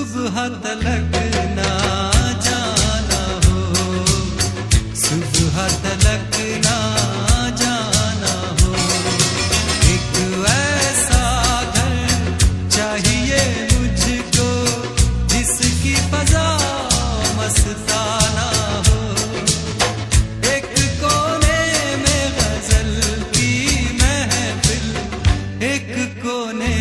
सुबह तलक ना जाना हो, सुबह तलक ना जाना हो। एक ऐसा घर चाहिए मुझको जिसकी फजा मस्ताना हो। एक कोने में गजल की महफिल, एक कोने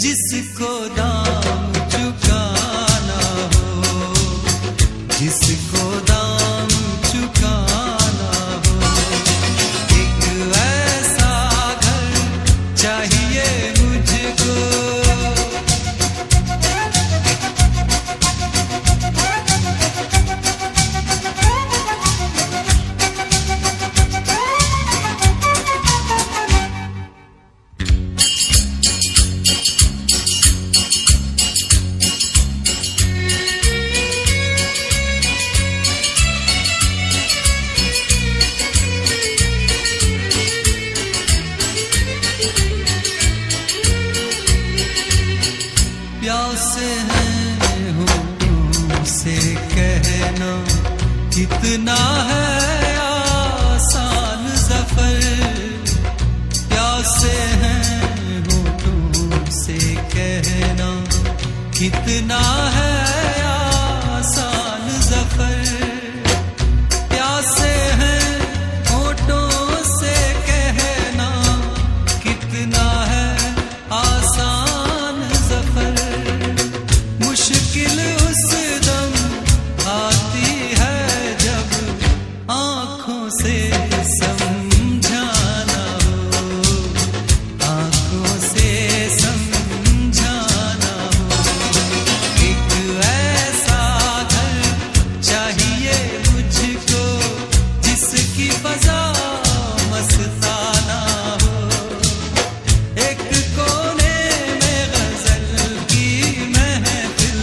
जिसको दाम चुकाना हो, जिसको दाम चुकाना हो। एक ऐसा घर चाहिए मुझको। प्यासे हैं होठों से कहना कितना है आसान ज़फ़र। प्यासे हैं होठों से कहना कितना है आसान ज़फ़र। प्यासे हैं होठों से कहना कितना है आसान ज़फ़र। मुश्किल उस दम आती है जब आँखों से समझाना हो, आँखों से समझाना हो। एक ऐसा घर चाहिए मुझको जिसकी फजा मस्ताना हो। एक कोने में गजल की महफिल,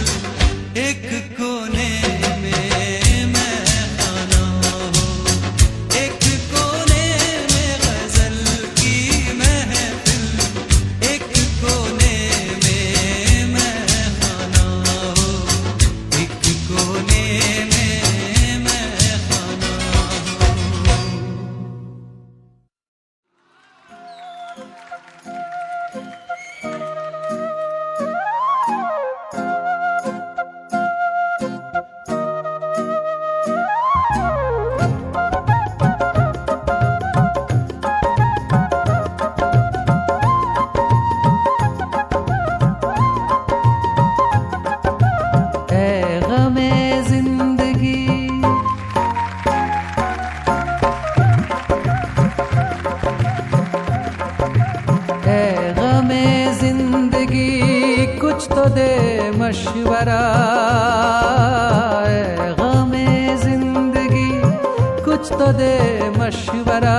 एक कोने में महखाना हो। एक कोने में गजल की महफिल, एक कोने में महखाना हो। एक कोने में महखाना हो। ऐ गमे जिंदगी, ऐ गमे जिंदगी कुछ तो दे मशवरा। ऐ गमे जिंदगी कुछ तो दे मशवरा।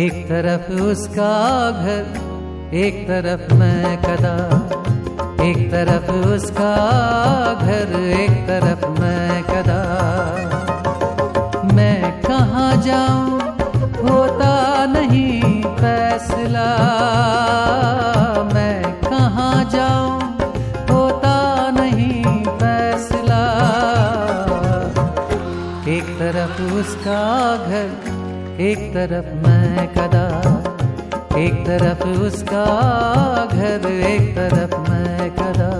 एक तरफ उसका घर, एक तरफ मैं कदा। एक तरफ उसका घर, एक तरफ मैं कदा। मैं कहाँ एक तरफ मैं कदा, एक तरफ उसका घर, एक तरफ मैं कदा।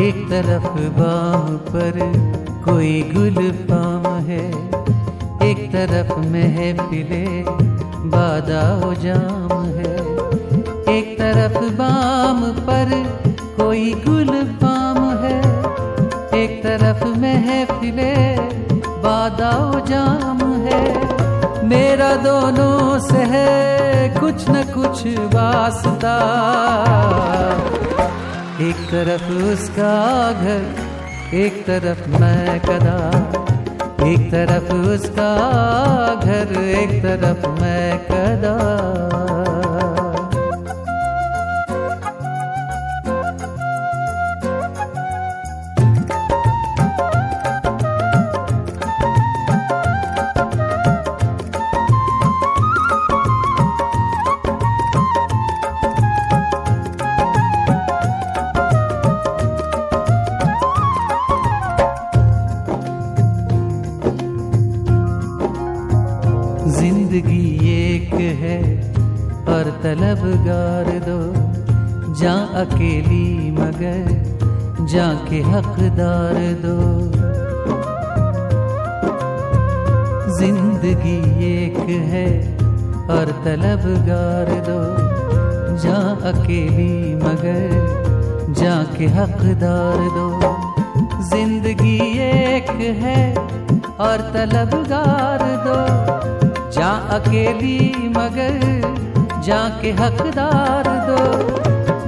एक तरफ बाम पर कोई गुल फाम है, एक तरफ महफिले बादाओ जाम है। एक तरफ बाम पर कोई गुल फाम है, एक तरफ महफिले बादाओ जाम है। मेरा दोनों से है कुछ न कुछ वास्ता, एक तरफ उसका घर, एक तरफ मैं कदा, एक तरफ उसका घर, एक तरफ मैं कदा। जिंदगी एक है और तलबगार दो, जा अकेली मगर जाके हकदार दो। जिंदगी एक है और तलबगार दो, जा अकेली मगर जाके हकदार दो। जिंदगी एक है और तलबगार दो, जा अकेली मगर जाके हकदार दो।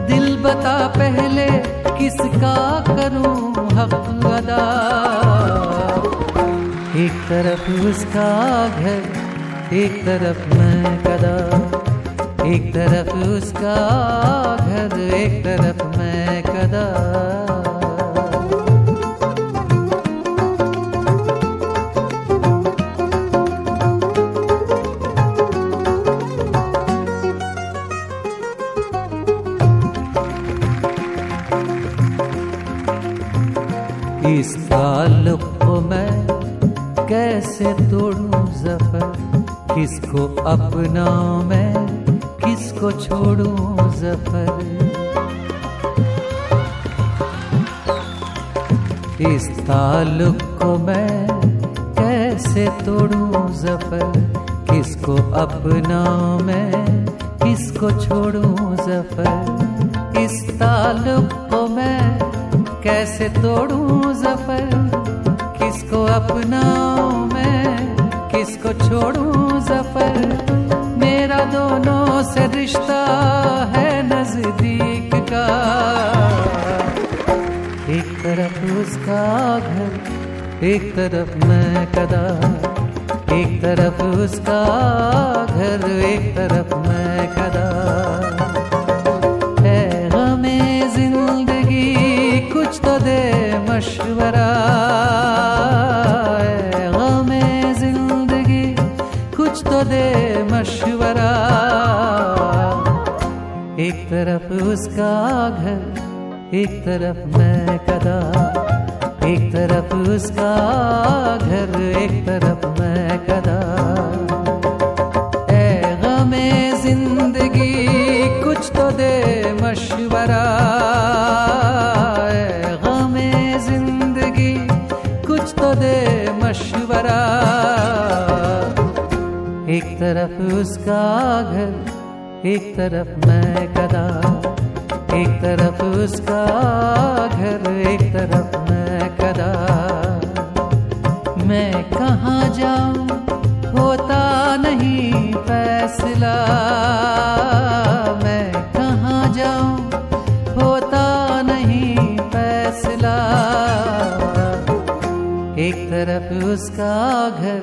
दिल बता पहले किसका करूं हक अदा, एक तरफ उसका घर, एक तरफ मैं कदा, एक तरफ उसका घर, एक तरफ मैं कदा। इस ताल्लुक को मैं कैसे तोड़ूं ज़फ़र, किसको अपनाऊं मैं, किसको छोड़ूं ज़फ़र। इस ताल्लुक को मैं कैसे तोड़ूं ज़फ़र, किसको अपनाऊं मैं, किसको छोड़ूं ज़फ़र। इस ताल्लुक को मैं कैसे तोड़ूं ज़फ़र, किसको अपनाऊं मैं, किसको छोड़ूं ज़फ़र। मेरा दोनों से रिश्ता है नज़दीक का, एक तरफ उसका घर, एक तरफ मैं कदा, एक तरफ उसका घर, एक तरफ मैं कदा। है गमे जिंदगी कुछ तो दे मशवरा, है गमे जिंदगी कुछ तो दे मशवरा। एक तरफ उसका घर, एक तरफ मैं कदा, एक तरफ उसका घर, एक तरफ मैं कदा। ऐ गमे जिंदगी कुछ तो दे मशवरा, ऐ गमे जिंदगी कुछ तो दे मशवरा। एक तरफ उसका घर, एक तरफ मैं कदा, एक तरफ उसका घर, एक तरफ मैं कदा। मैं कहाँ जाऊं होता नहीं फैसला, मैं कहाँ जाऊं होता नहीं फैसला। एक तरफ उसका घर,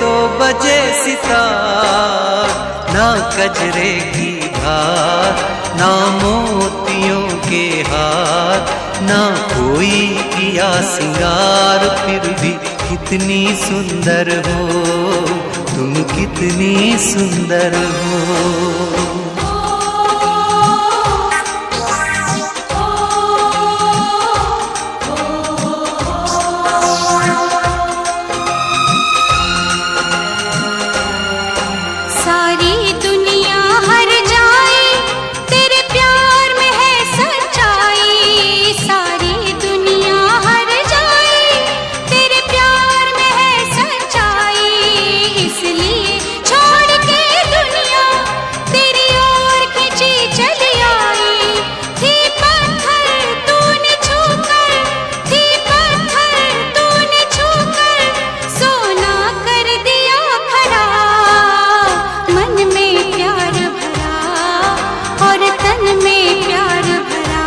तो बजे सितार, ना कजरे की धार, ना मोतियों के हार, ना कोई किया सिंगार, फिर भी कितनी सुंदर हो तुम, कितनी सुंदर हो। सारी दुनिया हर जाए तेरे प्यार में है सच्चाई, सारी दुनिया हर जाए तेरे प्यार में है सच्चाई, इसलिए छोड़ के दुनिया तेरी ओर खिंची चली आई। थी पत्थर तूने छूकर, थी पत्थर तूने छूकर, सोना कर दिया खड़ा। मन में प्यार भरा और तन में प्यार भरा,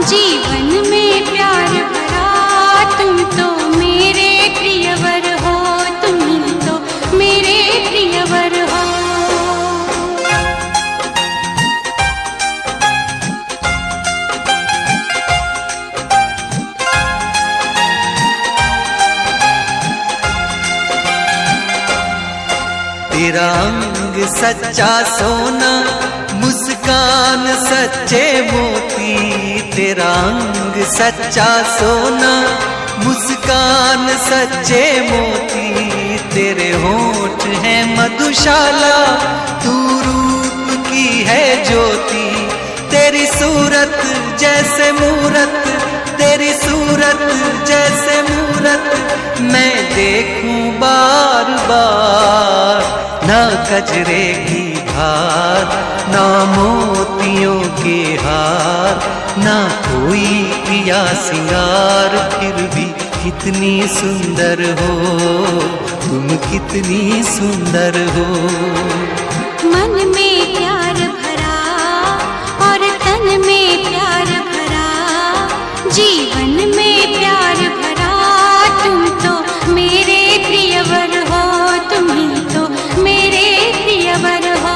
जीवन में प्यार भरा, तुम तो मेरे प्रियवर हो, तुम ही तो मेरे प्रियवर हो। तेरा अंग सच्चा सोना, मुस्कान सच्चे मोती, तेरा अंग सच्चा सोना, मुस्कान सच्चे मोती, तेरे होंठ हैं मधुशाला, तू रूप की है ज्योति, तेरी सूरत जैसे मूरत, तेरी सूरत जैसे मूरत, मैं देखूं बार बार, ना कजरे की धार, ना मोतियों के हार, ना कोई किया सिंगार, फिर भी कितनी सुंदर हो तुम, कितनी सुंदर हो। मन में प्यार भरा और तन में प्यार भरा, जीवन में प्यार भरा, तुम तो मेरे प्रियवर हो, तुम ही तो मेरे प्रियवर हो।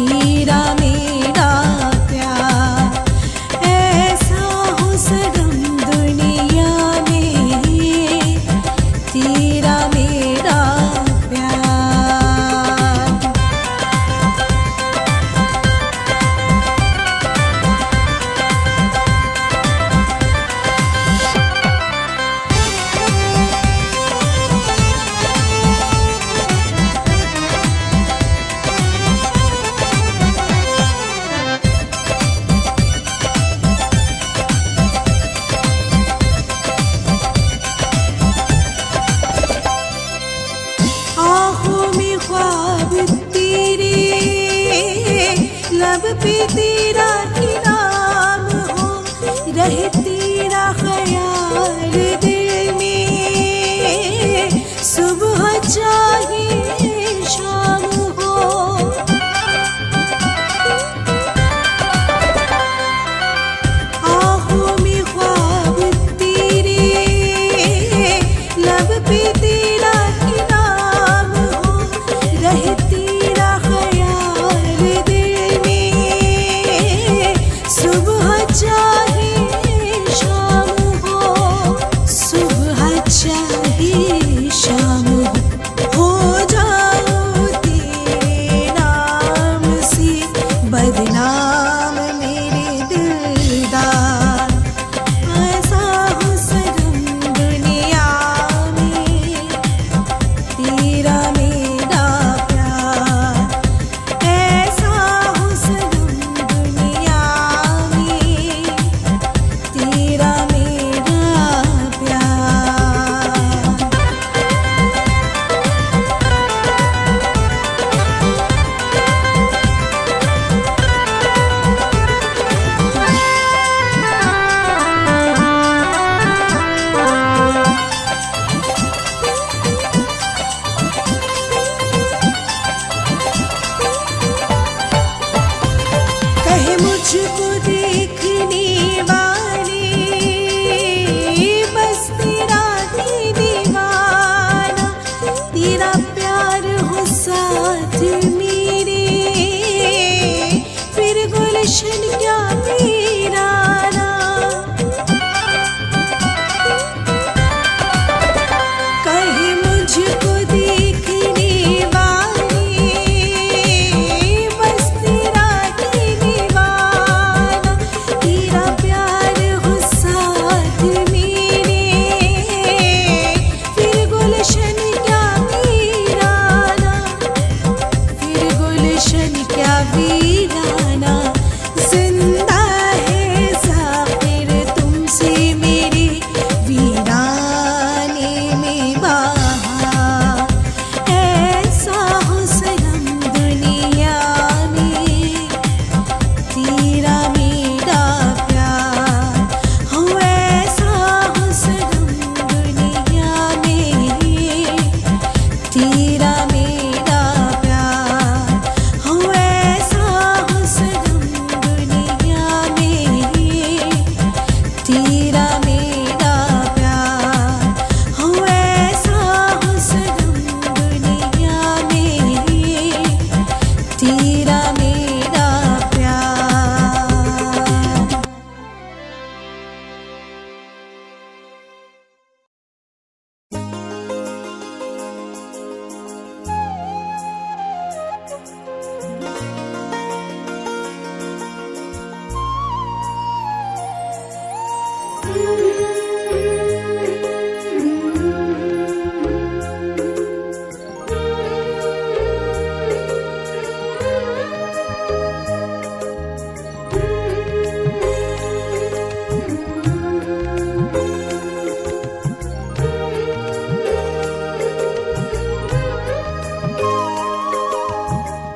तेरा मेरा प्यार, ऐसा हो सनम दुनिया में, तेरा मेरा प्यार। आँखों में ख्वाब तेरे, लब पे तेरा ही नाम हो, रहे तेरा ख्याल दिल में, सुबह चाहे शाम हो। आँखों में ख्वाब तेरे, लब पे तेरा ही नाम हो, रहे तेरा ख्याल दिल में, सुबह चाहे शाम हो, सुबह चाहे शाम हो जाओ तेरे नाम से बदनाम मेरे दिलदार, ऐसा हो सनम दुनिया में, तेरा मेरा प्यार, ऐसा हो सनम दुनिया में, तेरा मेरा प्यार। कहे मुझको देखने वाले, बस तेरा ही दीवाना, तेरा प्यार हो साथ मेरे, फिर गुलशन क्या वीराना। कहे मुझको देखने वाले, बस तेरा ही दीवाना, तेरा प्यार हो साथ मेरे, फिर गुलशन क्या वीराना, फिर गुलशन क्या वीराना। जिंदा है साफिर तुमसे मेरे वीराने में बहा, ऐसा हो सनम दुनिया में, तेरा मेरा प्यार, हो ऐसा हो सनम दुनिया में, तेरा मेरा प्यार, हो ऐसा हो सनम दुनिया में, तेरा मेरा प्यार, हो ऐसा हो सनम दुनिया में, तेरा मेरा प्यार।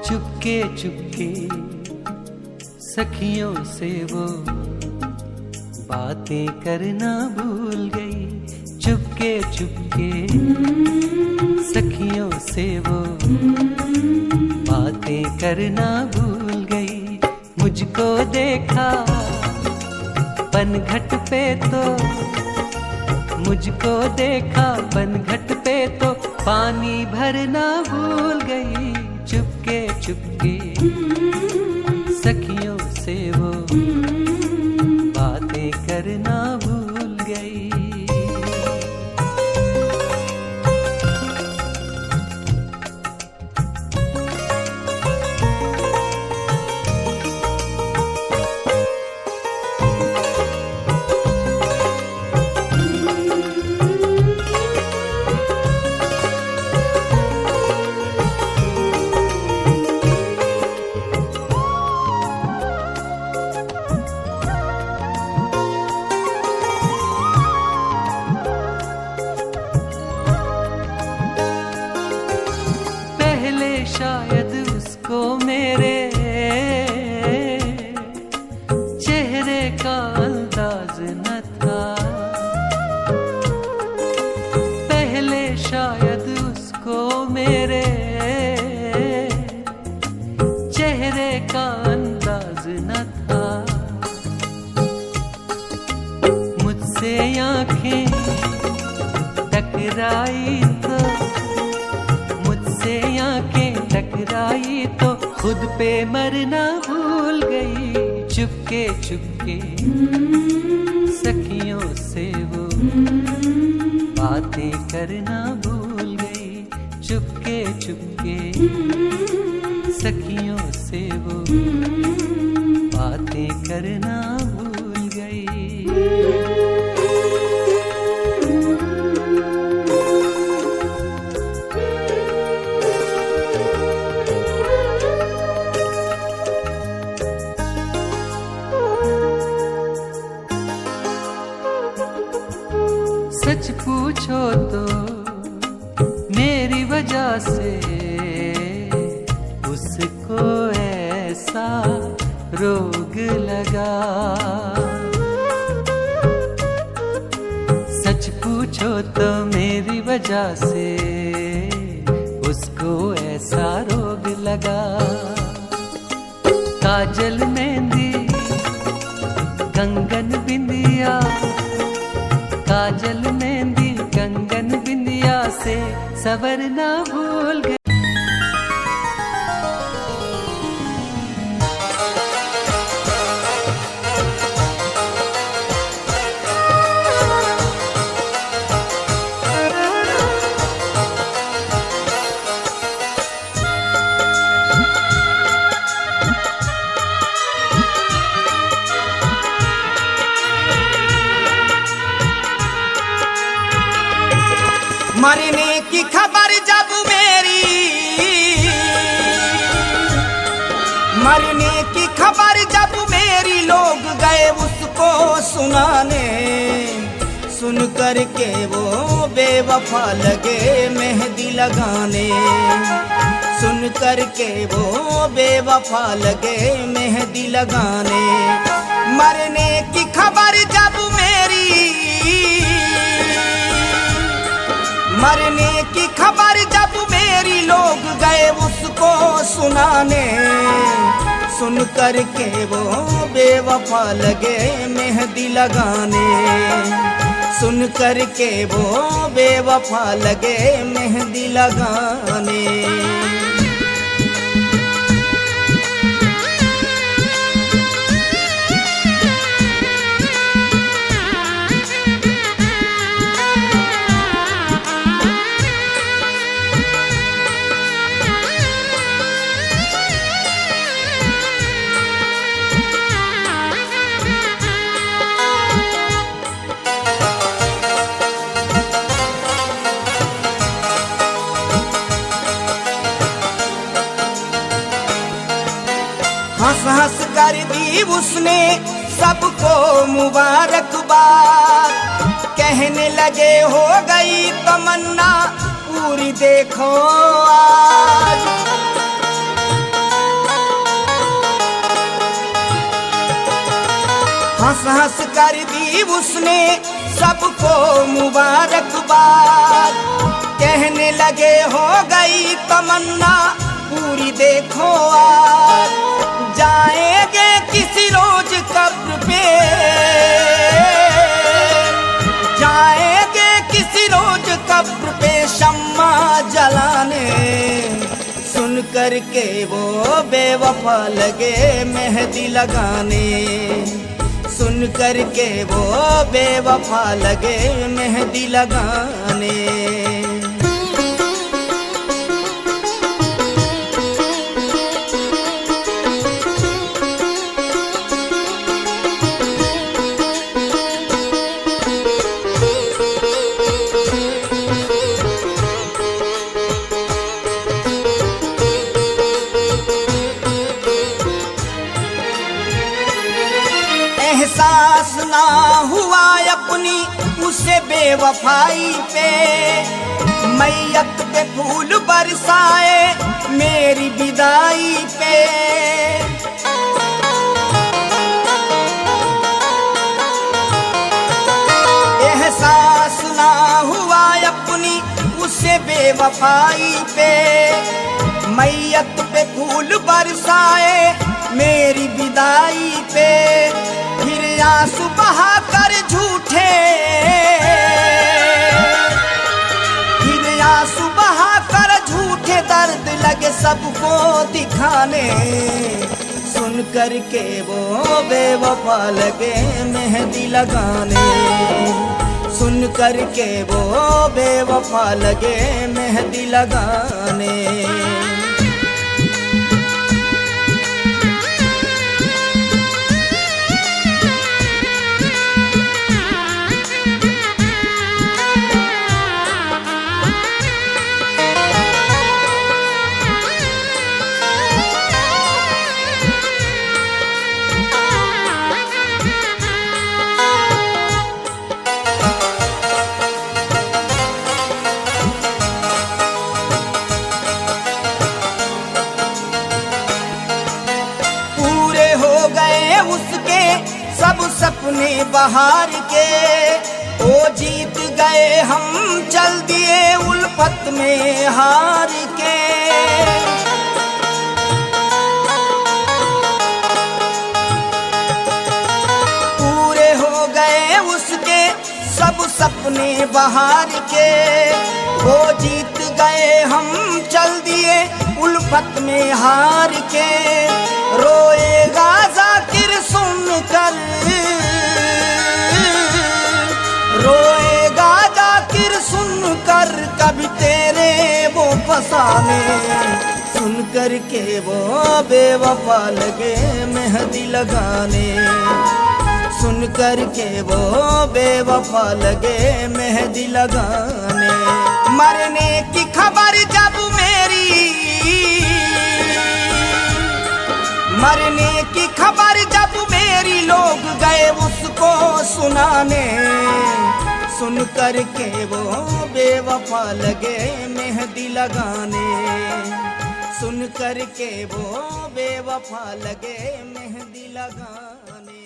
चुपके चुपके सखियों से वो बातें करना भूल गई, चुपके चुपके सखियों से वो बातें करना भूल गई। मुझको देखा बनघट पे तो, मुझको देखा बनघट पे तो पानी भरना भूल गई, चुपके चुपके सखियों से वो बातें करना भूल गई। शायद उसको मेरे चेहरे का अंदाज न था, पहले शायद उसको मेरे चेहरे का अंदाज न था। मुझसे आंखें टकराई तो, मुझसे आंखें टकराई तो खुद पे मरना भूल गई। चुपके चुपके सखियों से वो बातें करना भूल गई। चुपके चुपके सखियों से वो बातें करना भूल गई। सच पूछो तो मेरी वजह से उसको ऐसा रोग लगा। सच पूछो तो मेरी वजह से उसको ऐसा रोग लगा। काजल मेहंदी कंगन बिंदिया, काजल मेहंदी कंगन बिंदिया से सवरना भूल गई। मरने की खबर जब मेरी, मरने की खबर जब मेरी लोग गए उसको सुनाने, सुन कर के वो बेवफा लगे मेहंदी लगाने। सुन कर के वो बेवफा लगे मेहंदी लगाने। मरने की खबर जब मेरी, मरने की खबर जब मेरी लोग गए उसको सुनाने, सुन कर के वो बेवफा लगे मेहंदी लगाने। सुन कर के वो बेवफा लगे मेहंदी लगाने। हंस हंस कर दी उसने सबको मुबारकबाद। कहने लगे हो गई तमन्ना पूरी देखो आज। हंस हंस कर दी उसने सबको मुबारकबाद। कहने लगे हो गई तमन्ना पूरी देखो आज। जाएंगे किसी रोज कब्र पे, जाएंगे किसी रोज कब्र पे शम्मा जलाने। सुन करके वो बेवफा लगे मेहंदी लगाने, सुन करके वो बेवफा लगे मेहंदी लगाने। एहसास ना हुआ अपनी उसे बेवफाई पे, मैयत पे फूल बरसाए मेरी विदाई पे। एहसास ना हुआ अपनी उसे बेवफाई पे, मैयत पे फूल बरसाए मेरी विदाई पे। फिर आंसू बहा कर झूठे, फिर आंसू बहा कर झूठे दर्द लगे सबको दिखाने, सुन करके वो बेवफा लगे मेहंदी लगाने, सुन करके वो बेवफा लगे मेहंदी लगाने। उसके सब सपने बहार के, ओ जीत गए हम चल दिए उल्फत में हार के। पूरे हो गए उसके सब सपने बहार के, वो जीत गए हम चल दिए उल्फत में हार के। रोएगा जाकिर सुन कर, रोएगा जाकिर सुन कर कभी तेरे वो फसाने, सुन कर के वो बेवफा लगे मेहंदी लगाने, सुन कर के वो बेवफा लगे मेहंदी लगाने। मरने की खबर जब मेरी, मरने की खबर जब मेरी लोग गए उसको सुनाने, सुन कर के वो बेवफा लगे मेहंदी लगाने, सुन कर के वो बेवफा लगे मेहंदी लगाने।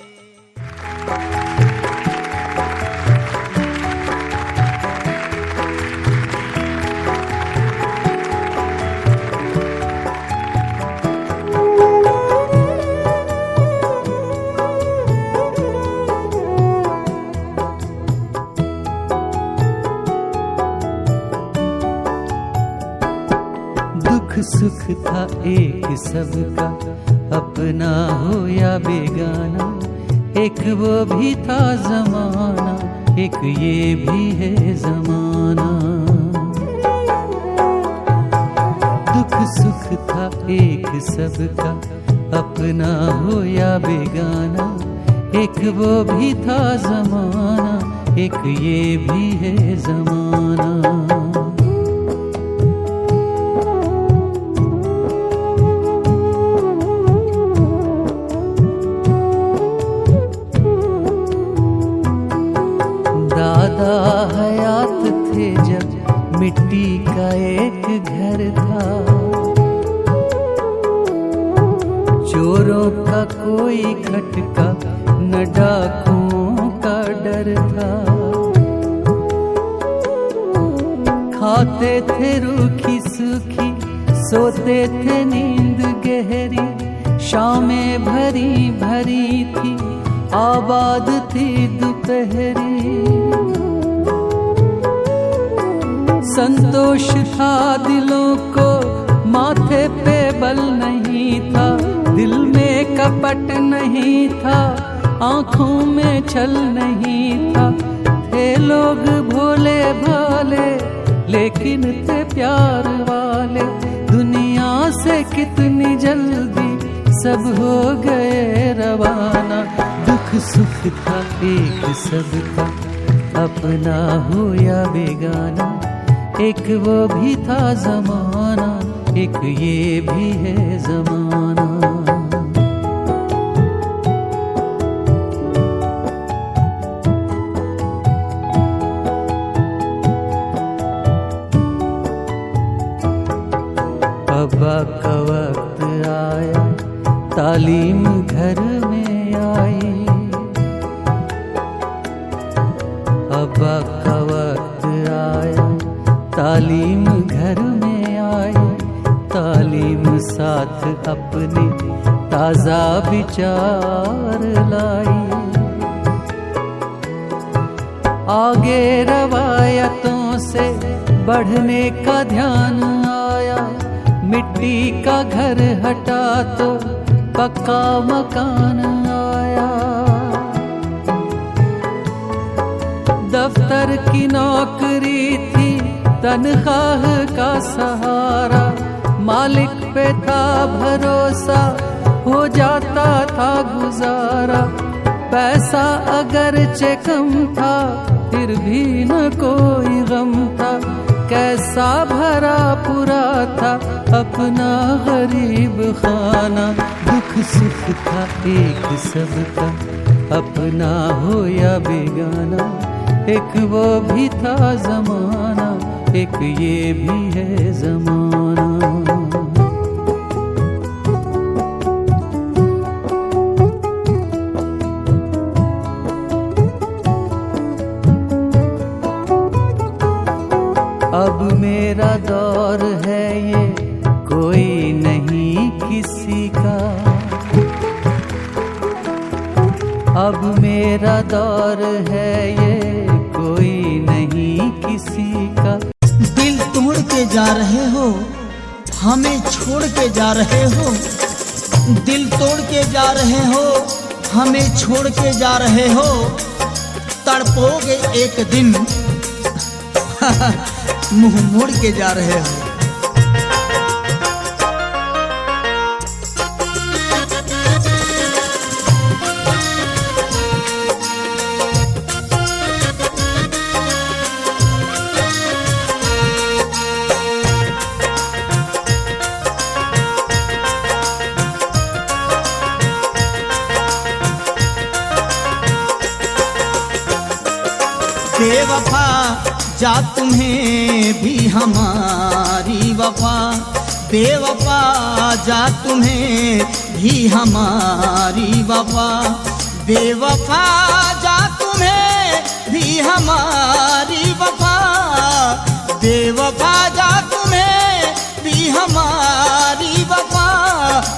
दुख सुख था एक सबका, अपना हो या बेगाना, एक वो भी था जमाना, एक ये भी है जमाना। दुख सुख था एक सबका, अपना हो या बेगाना, एक वो भी था जमाना, एक ये भी है जमाना। दादा हयात थे जब मिट्टी का एक घर था, चोरों का कोई खटका न डाकुओं का डर था। खाते थे रूखी सूखी, सोते थे नींद गहरी, शामें भरी भरी थी, आबाद थी दोपहरी। संतोष था दिलों को माथे पे बल नहीं था, दिल में कपट नहीं था, आंखों में छल नहीं था। थे लोग भोले भाले लेकिन थे प्यार वाले। दुनिया से कितनी जल्दी सब हो गए रवाना। दुख सुख था एक सबका, अपना हो या बेगाना। एक वो भी था जमाना, एक ये भी है जमाना। अब्बा का वक्त आया, तालीम घर में आई। अब्बा का वक्त आया, तालीम घर में आई। तालीम साथ अपने ताजा विचार लाई। आगे रवायतों से बढ़ने का ध्यान आया। मिट्टी का घर हटा तो पक्का मकान आया। दफ्तर की नौकरी थी तनख्वाह का सहारा। मालिक पे था भरोसा, हो जाता था गुजारा। पैसा अगरचे कम था, फिर भी न कोई गम था। कैसा भरा पूरा था अपना गरीब खाना। दुख सुख था एक सबका, अपना हो या बेगाना। एक वो भी था जमाना, एक ये भी है जमाना। अब मेरा दौर है ये, कोई नहीं किसी का। अब मेरा दौर है ये, कोई नहीं किसी का। दिल तोड़ के जा रहे हो, हमें छोड़ के जा रहे हो। दिल तोड़ के जा रहे हो, हमें छोड़ के जा रहे हो। तड़पोगे एक दिन मुंह मोड़ के जा रहे हो। बेवफा जा तुम्हें भी हमारी वफा। बेवफा जा तुम्हें भी हमारी वफा। बेवफा जा तुम्हें भी हमारी वफा। बेवफा जा तुम्हें भी हमारी वफा।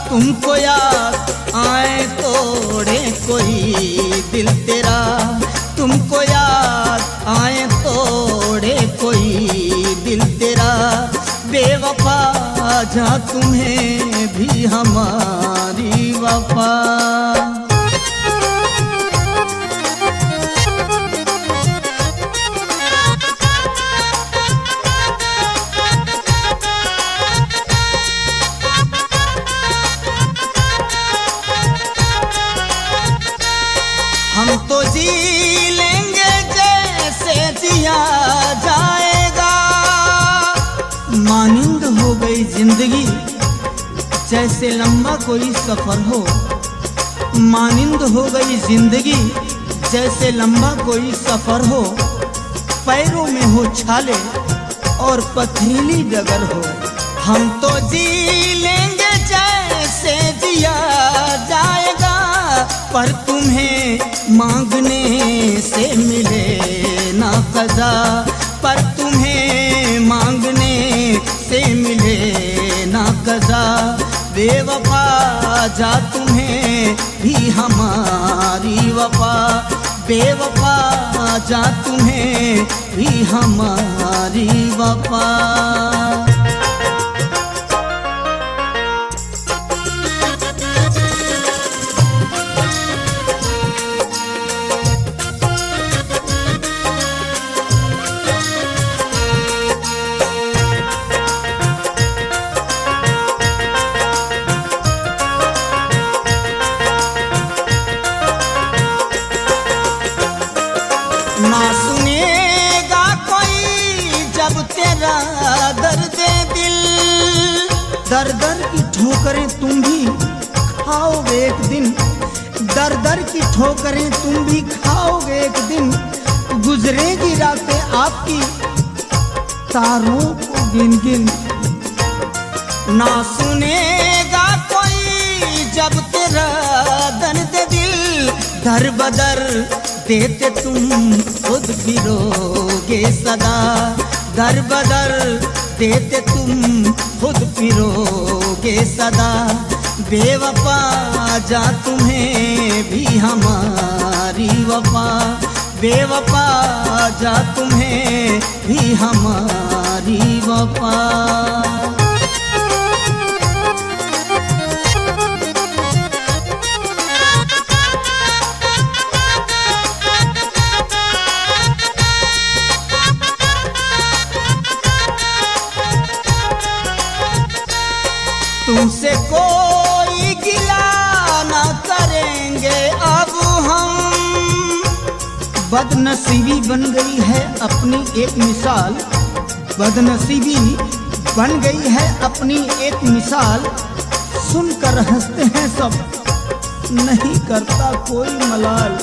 तुमको याद आए तोड़े कोई दिल तेरा। तुमको याद आए तोड़े कोई दिल तेरा। बेवफा जा तुम्हें भी हमारी वफा। हम तो जी लेंगे जैसे जिया जाएगा। मानिंद हो गई जिंदगी जैसे लंबा कोई सफर हो। मानिंद हो गई जिंदगी जैसे लंबा कोई सफर हो। पैरों में हो छाले और पथरीली डगर हो। हम तो जी लेंगे जैसे जिया जाएगा। पर तुम्हें मांगने से मिले ना क़ज़ा। पर तुम्हें मांगने से मिले ना क़ज़ा। बेवफा जा तुम्हें भी हमारी वफा। बेवफा जा तुम्हें भी हमारी वफा। दर्द दिल, दर दर की ठोकरें तुम भी खाओगे एक दिन, दर दर की ठोकरें तुम भी खाओगे एक दिन। गुजरेगी रातें आपकी तारों को गिन गिन। ना सुनेगा कोई जब तेरा दर्द दिल, दर बदर देते तुम खुद फिरोगे सदा, दर बदर देते तुम खुद फिरोगे सदा। बेवफा जा तुम्हें भी हमारी वफा, बेवफा जा तुम्हें भी हमारी वफा। तुमसे कोई गिला ना करेंगे अब हम, बदनसीबी बन गई है अपनी एक मिसाल, बदनसीबी बन गई है अपनी एक मिसाल। सुनकर हंसते हैं सब, नहीं करता कोई मलाल।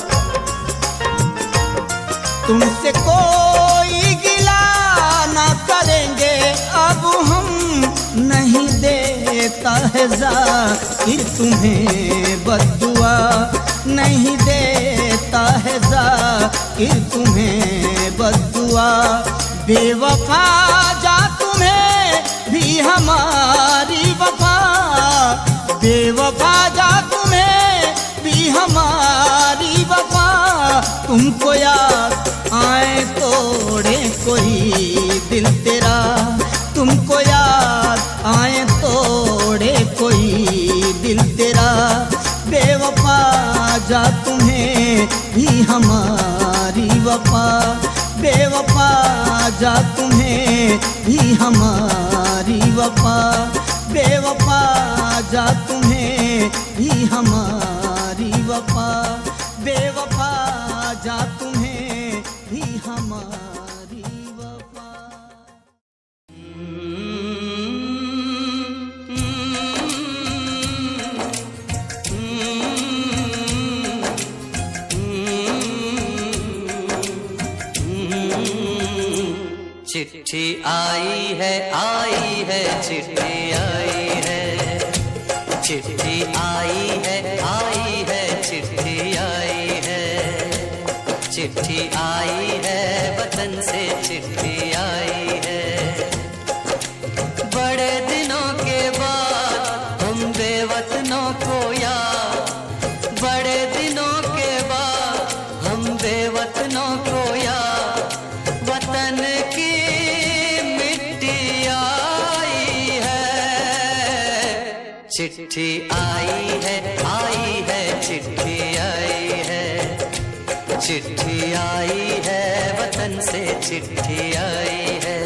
तुमसे कोई गिला ना करेंगे अब हम, नहीं देता है ज़ाहिर तुम्हें बद्दुआ, नहीं देता है ज़ाहिर तुम्हें बद्दुआ। बेवफा जा तुम्हें भी हमारी वफा, बेवफा जा तुम्हें भी हमारी वफा। तुमको याद आए तोड़े कोई दिल तेरा, तुमको याद आए तोड़े कोई दिल तेरा। बेवफा जा तुम्हें भी हमारी वफा, बेवफा जा तुम्हें भी हमारी वफा, बेवफा जा तुम्हें भी हमारी वफा, बेवफा जा तुम्हें भी हमारी वफा। चिट्ठी आई है चिट्ठी आई है, चिट्ठी आई है चिट्ठी आई है, चिट्ठी आई है वतन से चिट्ठी आई है। बड़े दिनों के बाद हम बेवतनों को याद, बड़े दिनों के बाद हम बेवतनों को याद, वतन की चिट्ठी आई है चिट्ठी आई है, चिट्ठी आई है वतन से चिट्ठी आई है।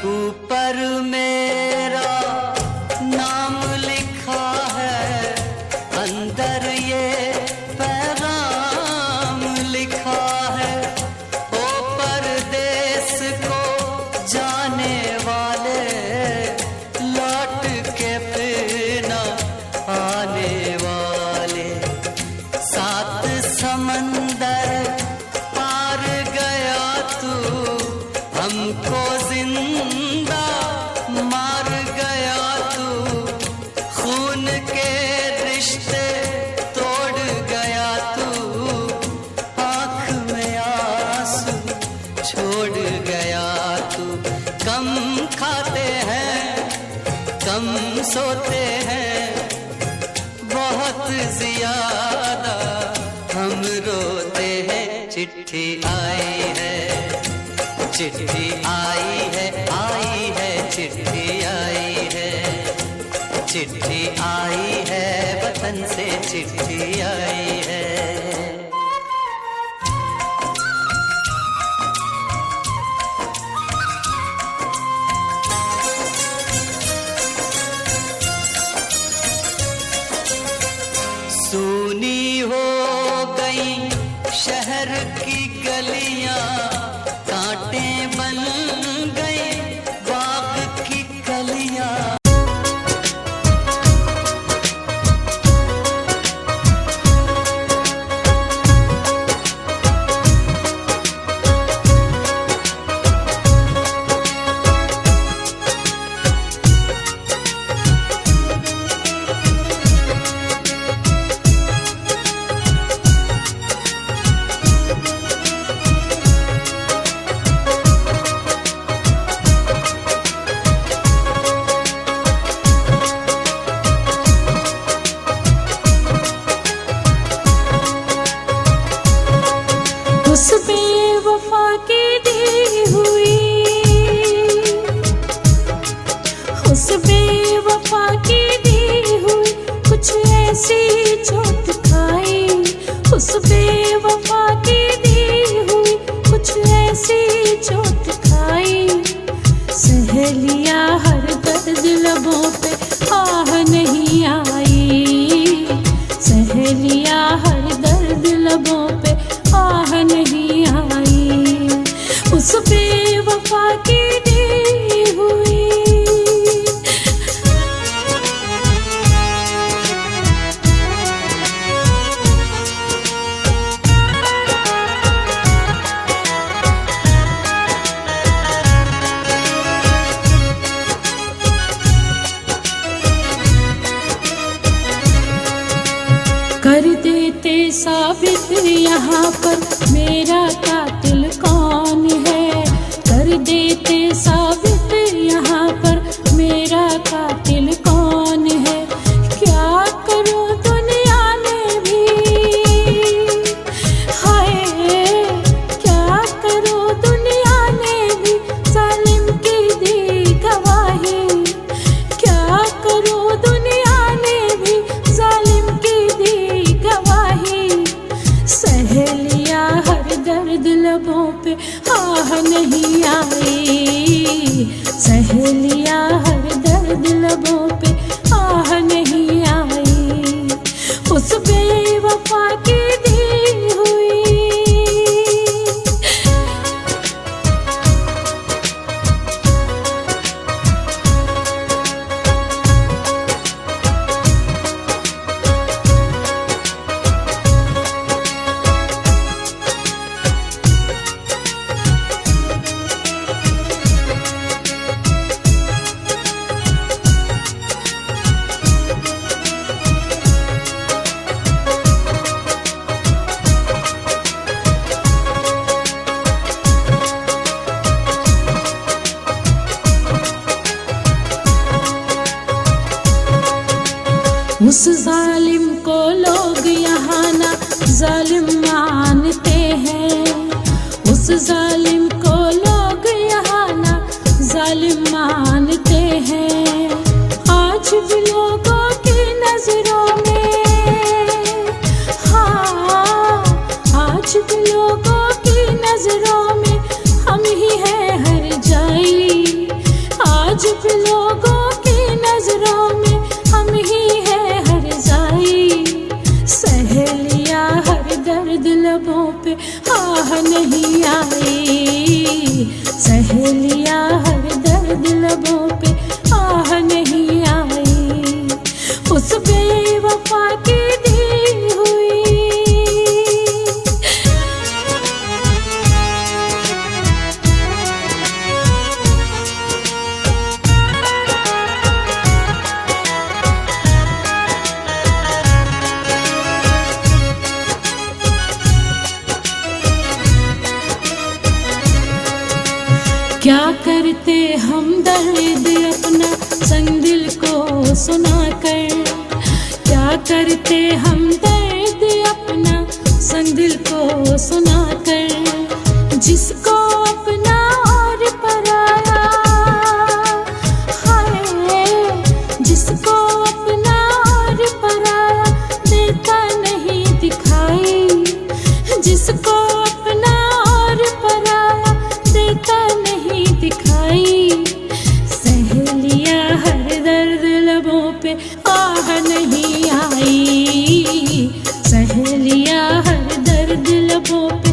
ऊपर मेरा नाम लिखा है, अंदर ये पैगाम लिखा है। ओ परदेस को जाने वाले, लौट के फिर न आने वाले। सात समंदर पार गया तू, हमको जिंदा मार गया तू। खून के रिश्ते तोड़ गया तू, आँख में आंसू छोड़ गया तू। कम खाते हैं कम सोते हैं, बहुत ज्यादा हम रोते हैं। चिट्ठी आई है, चिट्ठी आई है चिट्ठी आई है, चिट्ठी आई है वतन से चिट्ठी आई है। शहर की गलियां कांटे बन गई बाग की कलियां। उस बेवफा की दी हुई, उस बेवफा की दी हुई कुछ ऐसी चोट खाई। उस बेवफा की दी हुई कुछ ऐसी चोट खाई। सहेलिया हर दर्द लबों पे आह नहीं आई। सहेलिया हर दर्द लबों पे आह नहीं आई। उस बेवफा की दी हुई। कर देते साबित यहाँ पर मेरा कातिल कौन है। कर देते साबित यहाँ पर मेरा कातिल कौन है। क्या करूँ दुनिया में भी, हाय क्या करूँ दुनिया में भी जालिम की दी गवाही। क्या करूँ दुनिया में भी जालिम की दी गवाही। सहेलिया हर दर्द लबों पे आह नहीं आई। सहेलिया हर दर्द लबों पे आह नहीं आई। उस बेवफा की दी हुई। उस जालिम को लोग यहाँ ना जालिम मानते हैं। उस जालिम को लोग यहाँ ना जालिम मानते हैं। आज भी लोगों की नजरों में, हाँ आज भी लोगों की नजरों में हम ही हैं हर जाई। आज भी लोगों की नजरों में हम ही हैं हर जाई। सहेलिया हर दर्द लबों पे आह नहीं आई। सहेलिया हर दर्द लबों पे आह नहीं आई। उस बेवफा की दी हुई। क्या करते हम दर्द अपना संग दिल को सुनाकर। क्या करते हम दर्द अपना संग दिल को सुनाकर। जिसको अपना और पराया, हाय जिसको अपना और पराया देता नहीं दिखाई। जिसको अपना और पराया देता नहीं दिखाई। सहेलिया हर दर्द लबों पे आह नहीं आई। सहेलिया हर दर्द लबों पे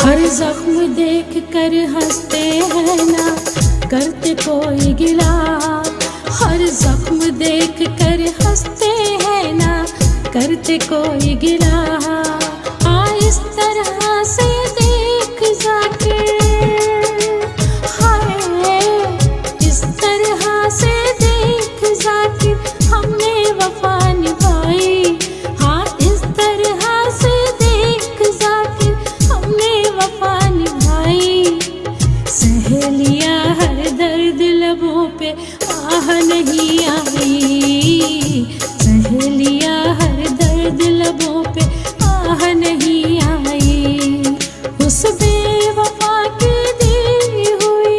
हर जख्म देख कर हंसते हैं ना करते कोई गिला, हर जख्म देख कर हंसते हैं ना करते कोई गिला। इस तरह से देख जाकिर, हाय इस तरह से देख जाकिर हमने वफा निभाई। हाँ इस तरह से देख जाकिर हमने वफा निभाई। सहेलिया हर दर्द लबों पे आह नहीं आई, सहेलिया हर दर्द लबों पे आह नहीं आई, उस बेवफा की दी हुई।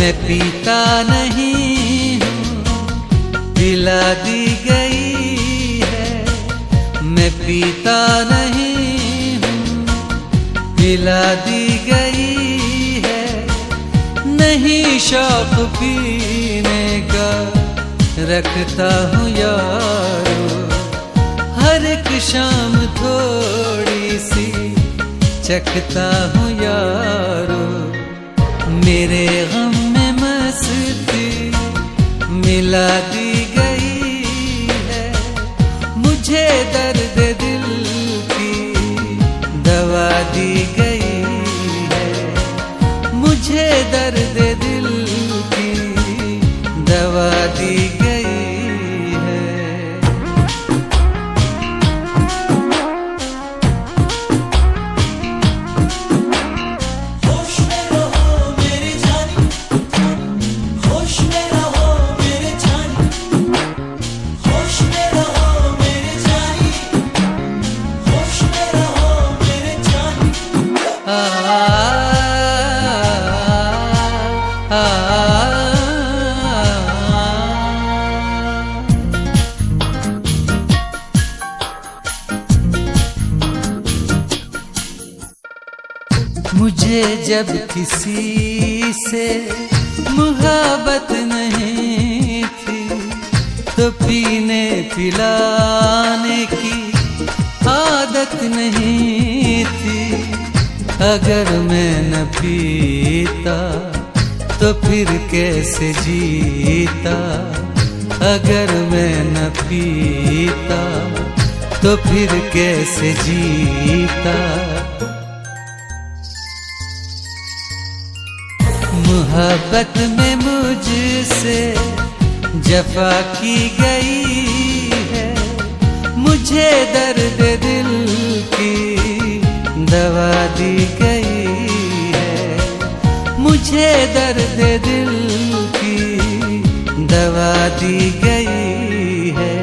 मैं पीता नहीं हूँ पिला दी गई है, मैं पीता नहीं हूँ पिला दी गई है। नहीं शौक पीने का रखता हूँ यारो, हर एक शाम थोड़ी सी चखता हूँ यारो। मेरे गम में मस्ती मिला दी गई है, मुझे दर्द दिल की दवा दी गई है, मुझे दर्द दिल की दवा दी गई है। मुझे जब किसी से मुहब्बत नहीं थी, तो पीने पिलाने की आदत नहीं थी। अगर मैं न पीता तो फिर कैसे जीता, अगर मैं न पीता तो फिर कैसे जीता। मोहब्बत में मुझसे जफा की गई है, मुझे दर्द दिल की दवा दी गई है, मुझे दर्द दिल की दवा दी गई है।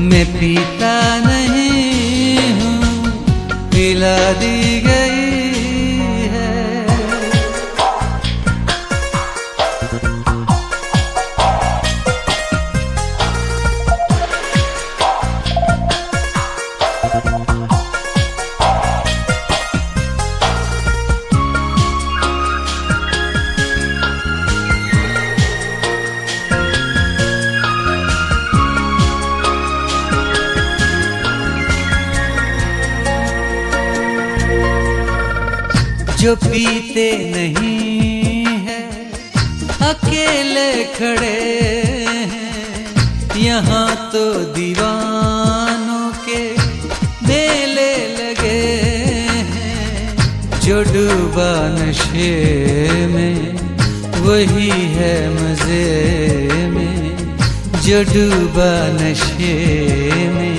मैं पीता नहीं हूँ पिला दी गई है। जो पीते नहीं हैं अकेले खड़े हैं, यहाँ तो दीवानों के मेले लगे जो डूबा नशे में वही है मजे में, जो डूबा नशे में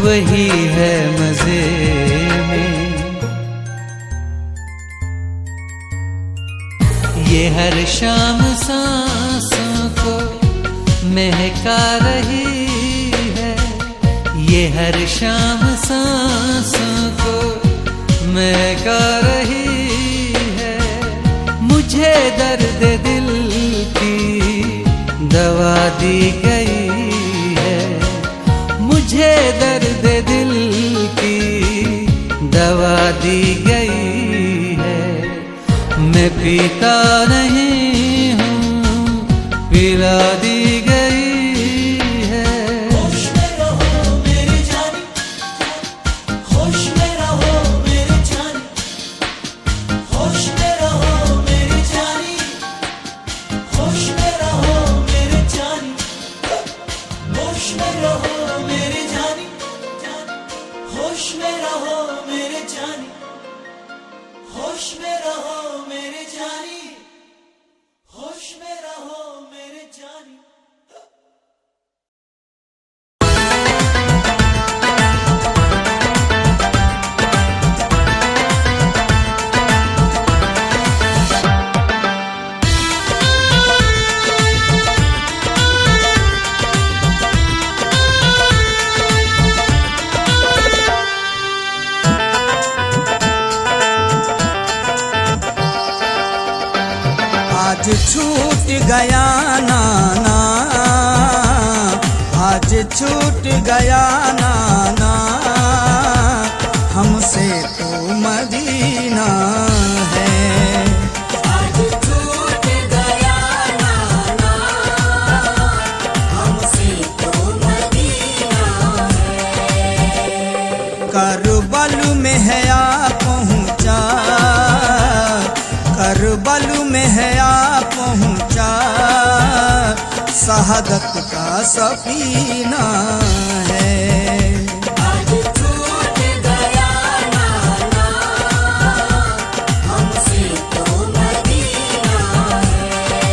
वही है मजे में। ये हर शाम सांसों को महका रही है, ये हर शाम सांसों को महका रही है। मुझे दर्द दिल की दवा दी गई है, मुझे दर्द दिल की दवा दी गई है। मैं पीता नहीं हूँ, पिला दी गई है। होश में रहो मेरी जानी, होश में रहो मेरी जानी, होश में रहो मेरी जानी, होश में रहो मेरी जानी, होश में रहो मेरी जानी, होश में रहो मेरी जानी, होश में रहो मेरी जानी, होश में रहो मेरी जानी। आज छूट गया नाना, आज छूट गया नाना, हमसे तो मदीना है। आज छूट गया नाना, हमसे तो मदीना है। करबल में है आ पहुँचा, करबल में है आ पहुँचा, शहादत का सफीना है। आज छूट गया नाना, हमसे तो मदीना है।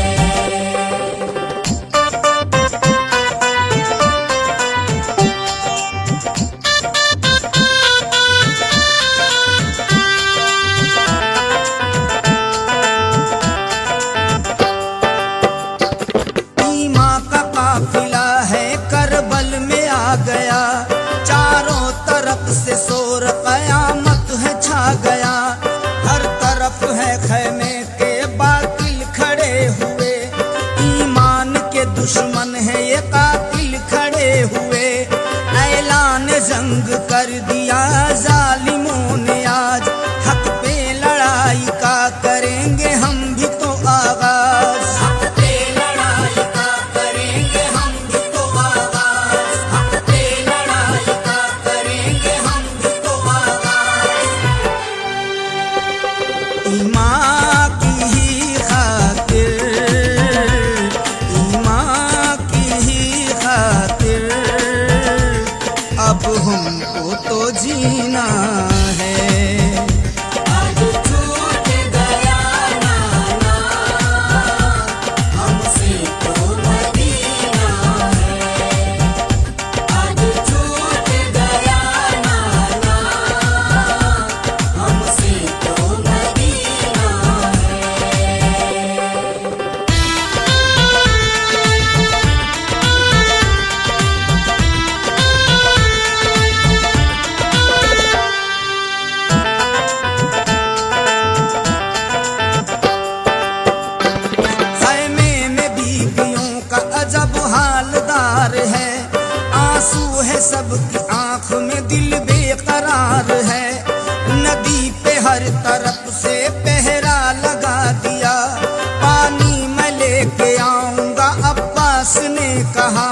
ईमा का काफिला है करबल में आ गया, चारों तरफ से शोर कयामत है छा गया। हर तरफ है खैमे के बातिल खड़े हुए, ईमान के दुश्मन है ये कातिल खड़े हुए। ऐलान जंग कर दिया जालिमों ने आज, हक पे लड़ाई का करेंगे हम भी तो आगाज। हक पे लड़ाई का करेंगे हम भी तो आगाज, हक पे लड़ाई का करेंगे हम भी तो आगाज। ईमां की ही खातिर, ईमां की ही खातिर, अब हमको तो जीना है। आज छूट गया नाना, हमसे तो मदीना है। आज छूट गया नाना, हमसे तो मदीना है। खैमे में बीवियों का अजब हालदार है, आंसू है सबकी आंख में, दिल बेकरार है। नदी पे हर तरफ से पहरा लगा दिया, पानी मैं लेके आऊंगा अब्बास ने कहा।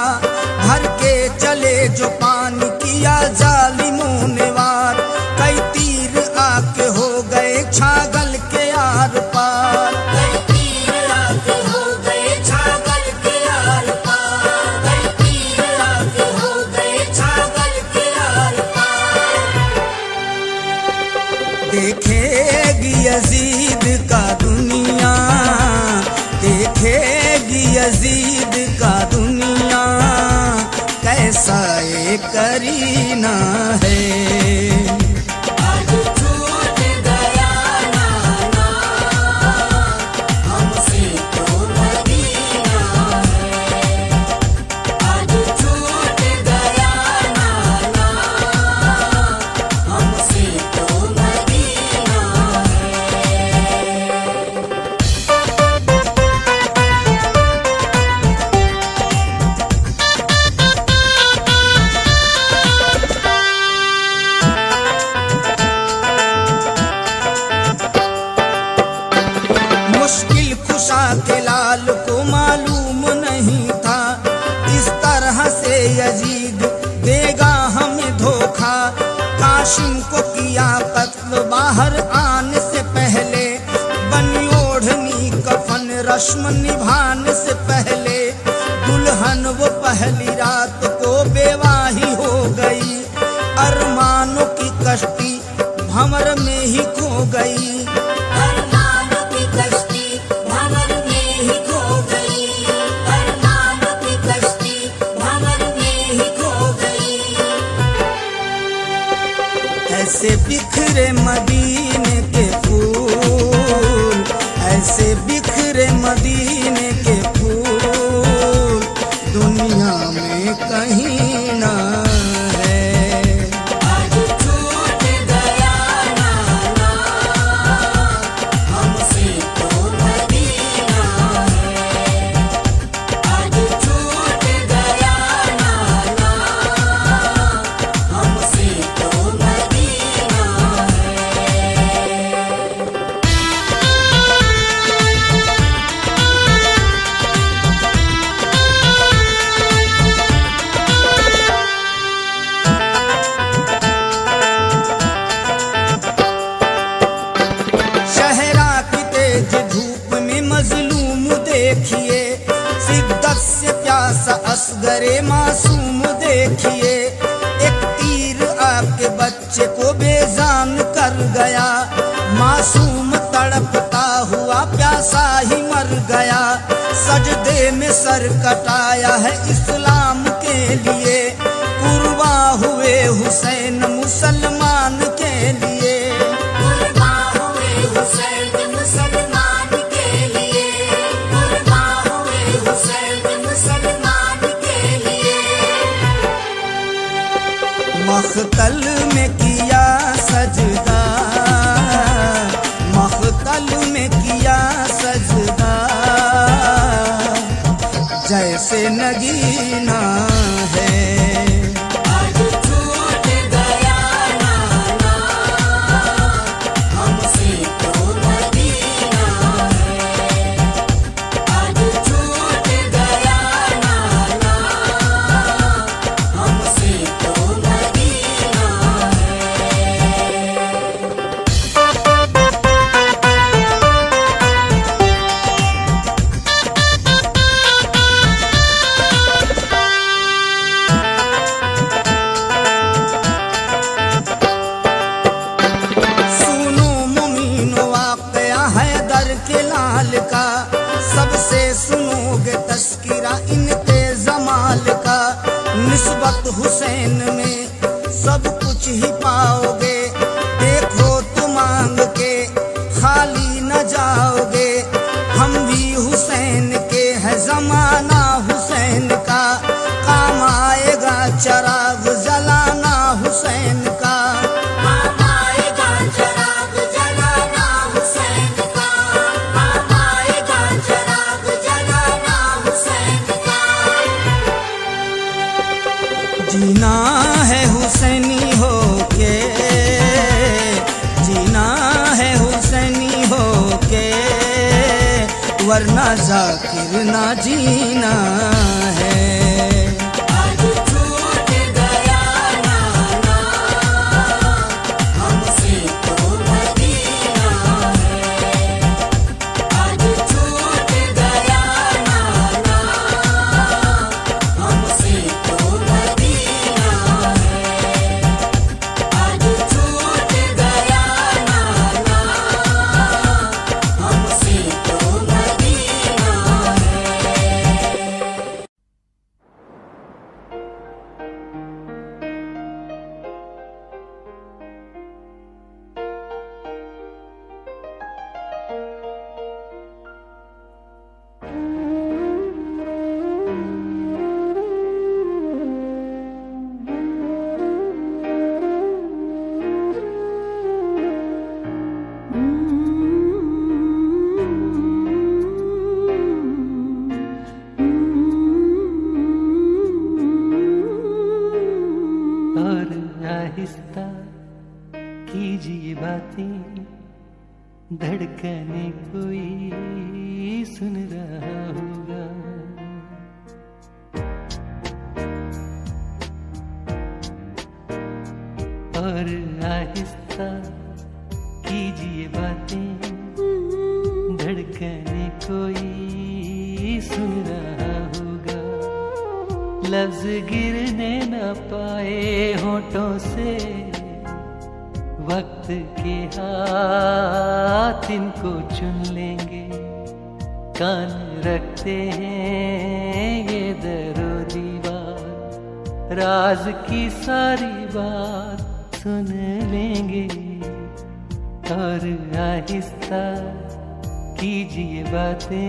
भर के चले जो पानी किया जालिमों ने वार, कई तीर आके हो गए छागल के आर पार। कई तीर आके हो गए छागल के आर पार, कई तीर आके हो गए छागल के आर पार। देखेगी करीना है। आज छूट गया नाना हमसे तो मदीना है। आज छूट गया नाना हमसे तो मदीना है। मुश्किल खुशा के लाल को मालूम नहीं था इस तरह से यजीद देगा हमें धोखा। काशिम को किया कत्ल बाहर आने से पहले, बनी ओढ़नी कफन रस्म निभाने से पहले। दुल्हन वो पहली रात को बेवाही हो गई, अरमानों की कश्ती भंवर में ही खो गई। अरमानों की कश्ती भंवर में ही खो गई। अरमानों की कश्ती भंवर में ही खो गई। ऐसे बिखरे मदीने के फूल, ऐसे बिखरे मदीने के फूल दुनिया में कहीं ना है। आज छूट गया नाना हमसे तो मदीना है। आज छूट गया नाना हमसे तो मदीना है। शहरा की तेज धूप में मजलूम देखिए, शिद्दत से प्यासा असगरे मासूम देखिए। एक तीर आपके बच्चे को बेजान कर गया, मासूम तड़पता हुआ प्यासा ही मर गया। सजदे में सर कटाया है इस्लाम के लिए, कुर्बा हुए हुसैन मुसलमान के लिए। कुर्बा हुए हुसैन मुसलमान के लिए। कुर्बा हुए हुसैन मुसलमान के लिए। मख्तल में किया सजदा, मख्तल में किया सजदा, जैसे नगीना है। आज छूट गया नाना हमसे तो मदीना है। आज छूट गया नाना हमसे तो मदीना है। सुनो मुमीनो वाक़या हैदर के लाल का, सबसे सुनोगे तस्किरा इनके जमाल का। निस्बत हुसैन में सब कुछ ही पाओगे, देखो तो मांग के खाली न जाओगे। हम भी हुसैन के है जमाना हुसैन का, काम आएगा चराग जलाना हुसैन का। काम आएगा चराग जलाना हुसैन का। काम आएगा चराग जलाना हुसैन का। जीना है हुसैनी होके, जीना है हुसैनी होके, वरना जाकिर ना जीना है। आज छूट गया नाना हमसे तो मदीना है। आज छूट गया नाना हमसे तो मदीना है। आज छूट गया नाना हमसे तो मदीना है। आहिस्ता कीजिए बातें, धड़कने कोई सुन रहा होगा। और आहिस्ता कीजिए बातें, धड़कने कोई सुन रहा होगा। लफ्ज गिरने न पाए होठों से, वक्त के हाथ इनको चुन लेंगे। कान रखते हैं ये दरो दीवार, राज की सारी बात सुन लेंगे। और आहिस्ता कीजिए बातें।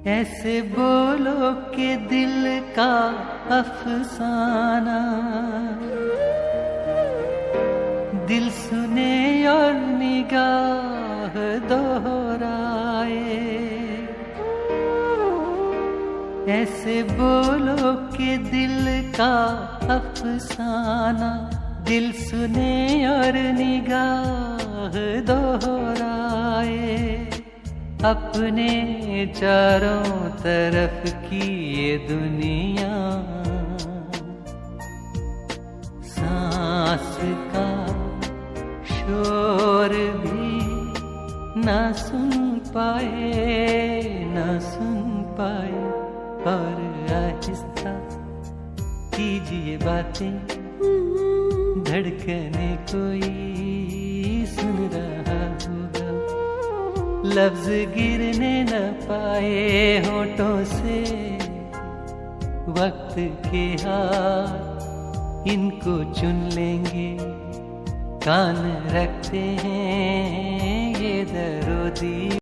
ऐसे बोलो कि दिल का अफसाना दिल सुने और निगाह दोहराए। ऐसे बोलो कि दिल का अफसाना दिल सुने और निगाह दोहराए। अपने चारों तरफ की ये दुनिया सांस का शोर भी ना सुन पाए, ना सुन पाए। और आहिस्ता कीजिए बातें, धड़कने कोई सुन रहा होगा। लफ्ज गिरने न पाए होठों से, वक्त के हाथ इनको चुन लेंगे। कान रखते हैं ये दरो दीवार।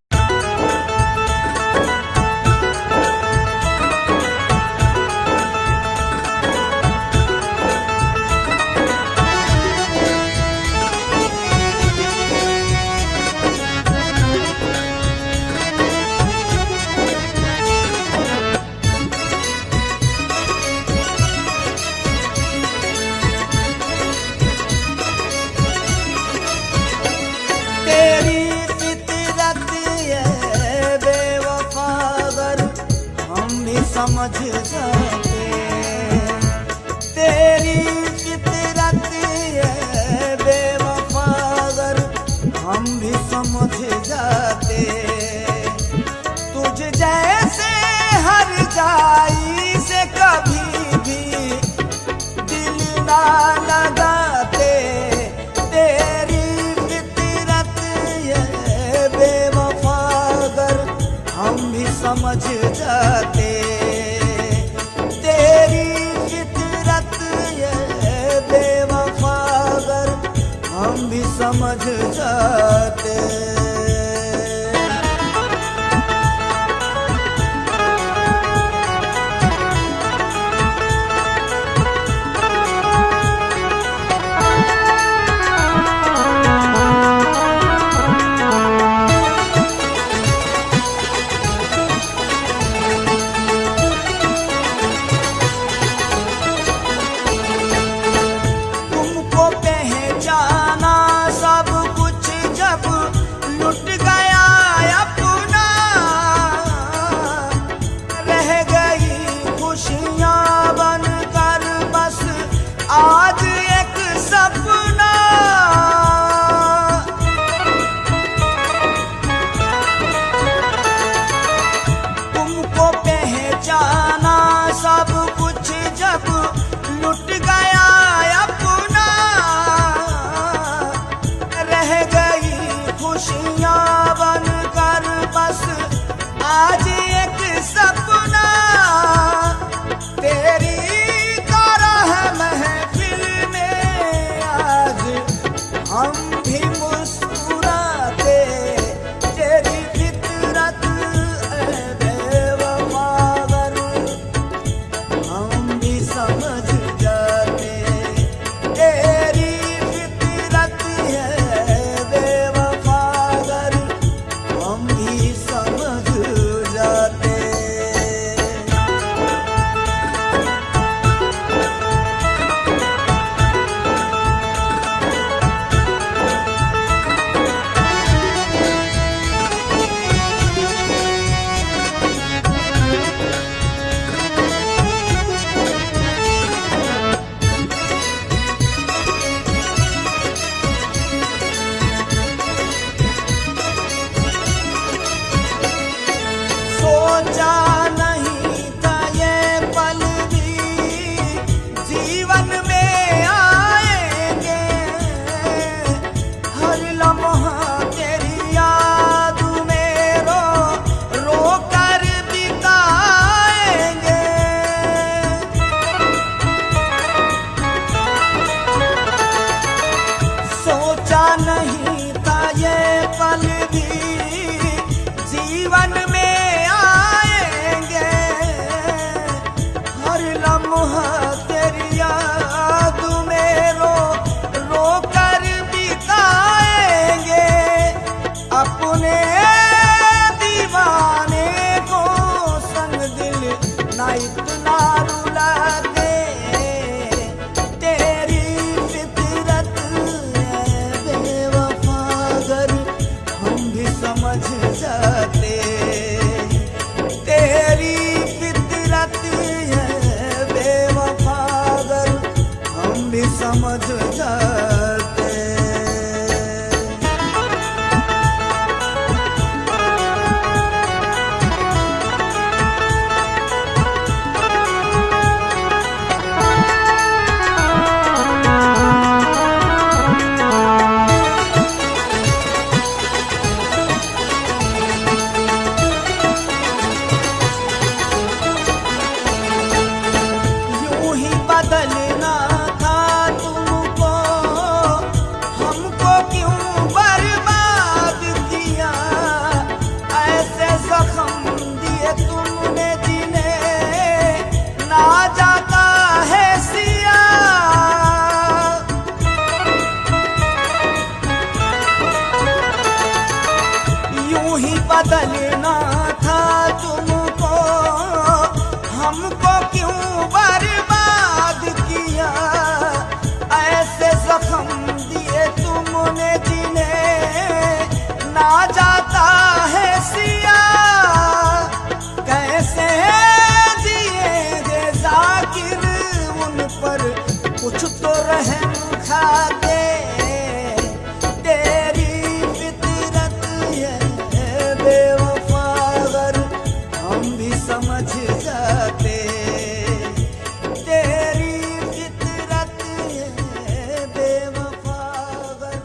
समझ जाते तेरी फितरत है बेवफागर, हम भी समझ जाते। तुझ जैसे हर जाई से कभी भी दिल ना लगाते। तेरी फितरत है बेवफागर, हम भी समझ जाते। हम भी समझ जाते। सोचा नहीं था ये पल भी जीवन में आएंगे, हर लम्हा तेरी याद में रो कर बिताएंगे। सोचा नहीं था ये पल भी जीवन में आएंगे, हर लम्हा तेरी याद में रो कर बिताएंगे। अपने दीवाने को संग दिल ना इतना रुला दे, तेरी फितरत है बेवफा अगर हम भी समझ जाते, तेरी फितरत है बेवफा अगर हम भी समझ जाते। यूं ही बदलना था तुमको, हमको क्यों बर्बाद किया, ऐसे जख्म दिए तुमने जिन्हें ना जाता है सिया। यूं ही बदलना था तुमको, हमको क्यों बर्बाद किया, ऐसे जख्म दिए तुमने जिन्हें ना जाता है सिया। कैसे जिएंगे जाकिर उन पर कुछ तो रहम खाते, तेरी फितरत है बेवफा अगर हम भी समझ जाते, तेरी फितरत है बेवफा अगर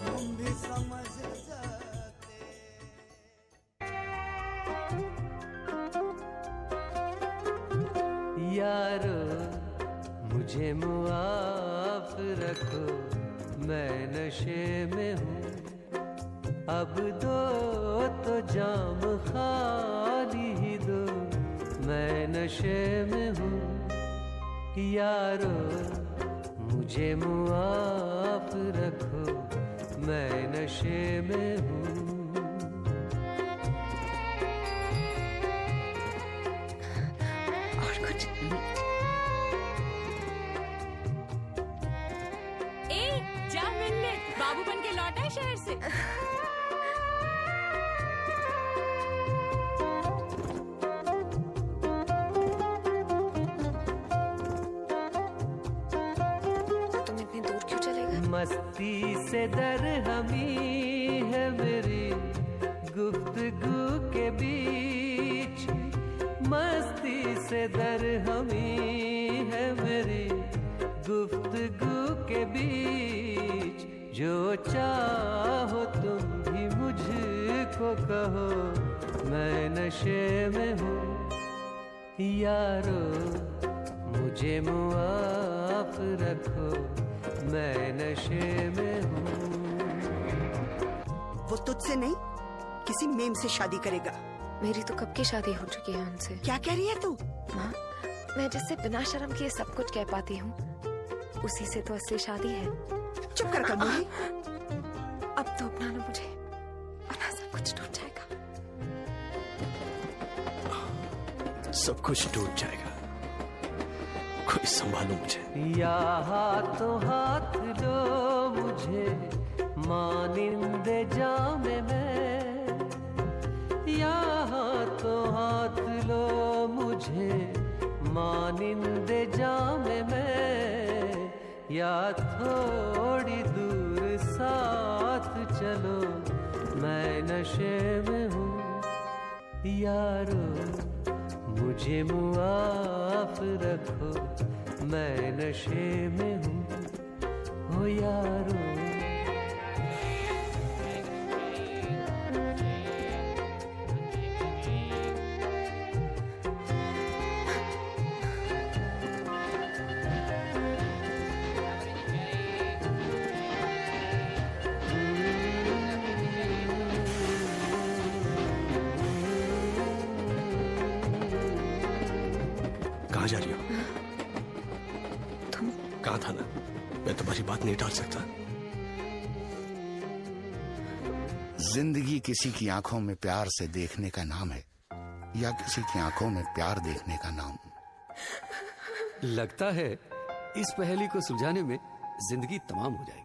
हम भी समझ जाते। यारो मुझे मुआफ रखो, मैं नशे में हूँ, अब दो तो जाम खाली ही दो, मैं नशे में हूँ। यारो मुझे मुआफ रखो, मैं नशे में हूँ। और कुछ जा मिलने, बाबू बन के लौटा है शहर से। तुम इतनी दूर क्यों चले गए? मस्ती से दरहमी है मेरी गुफ्तगू के बीच, मस्ती से दरहमी है मेरी गुफ्तगू के बीच, जो चाहो तुम भी मुझको कहो, मैं नशे में हूँ। यारो मुझे मुआफ रखो, मैं नशे में हूँ। वो तुझसे नहीं किसी मेम से शादी करेगा। मेरी तो कब की शादी हो चुकी है उनसे। क्या कह रही है तू? माँ, मैं जिससे बिना शर्म किए सब कुछ कह पाती हूँ, उसी से तो असली शादी है। चुप कर कबूली। अब तो अपना लो मुझे, वरना सब कुछ टूट जाएगा। सब कुछ टूट जाएगा, कोई संभालो मुझे। या हाथों हाथ लो मुझे मानिंदे जामे में, या हाथों हाथ लो मुझे मानिंदे जामे में, या थोड़ी दूर साथ चलो, मैं नशे में हूँ। यारो मुझे मुआफ रखो, मैं नशे में हूँ हो यारो। कहाँ जा रही हो? तुम कहा था ना, मैं तुम्हारी बात नहीं टाल सकता। जिंदगी किसी की आंखों में प्यार से देखने का नाम है, या किसी की आंखों में प्यार देखने का नाम। लगता है इस पहेली को सुलझाने में जिंदगी तमाम हो जाएगी।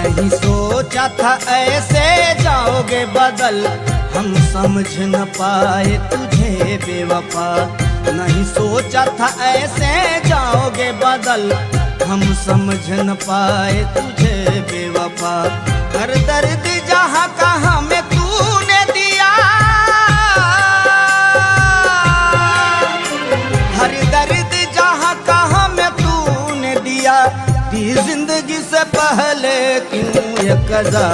नहीं सोचा था ऐसे जाओगे बदल, हम समझ न पाए तुझे बेवफा। नहीं सोचा था ऐसे जाओगे बदल, हम समझ न पाए तुझे बेवफा। हर दर्द जहाँ का हमें तूने दिया, हर दर्द जहाँ का हमें तूने दिया। जिंदगी से पहले क्यों ये कज़ा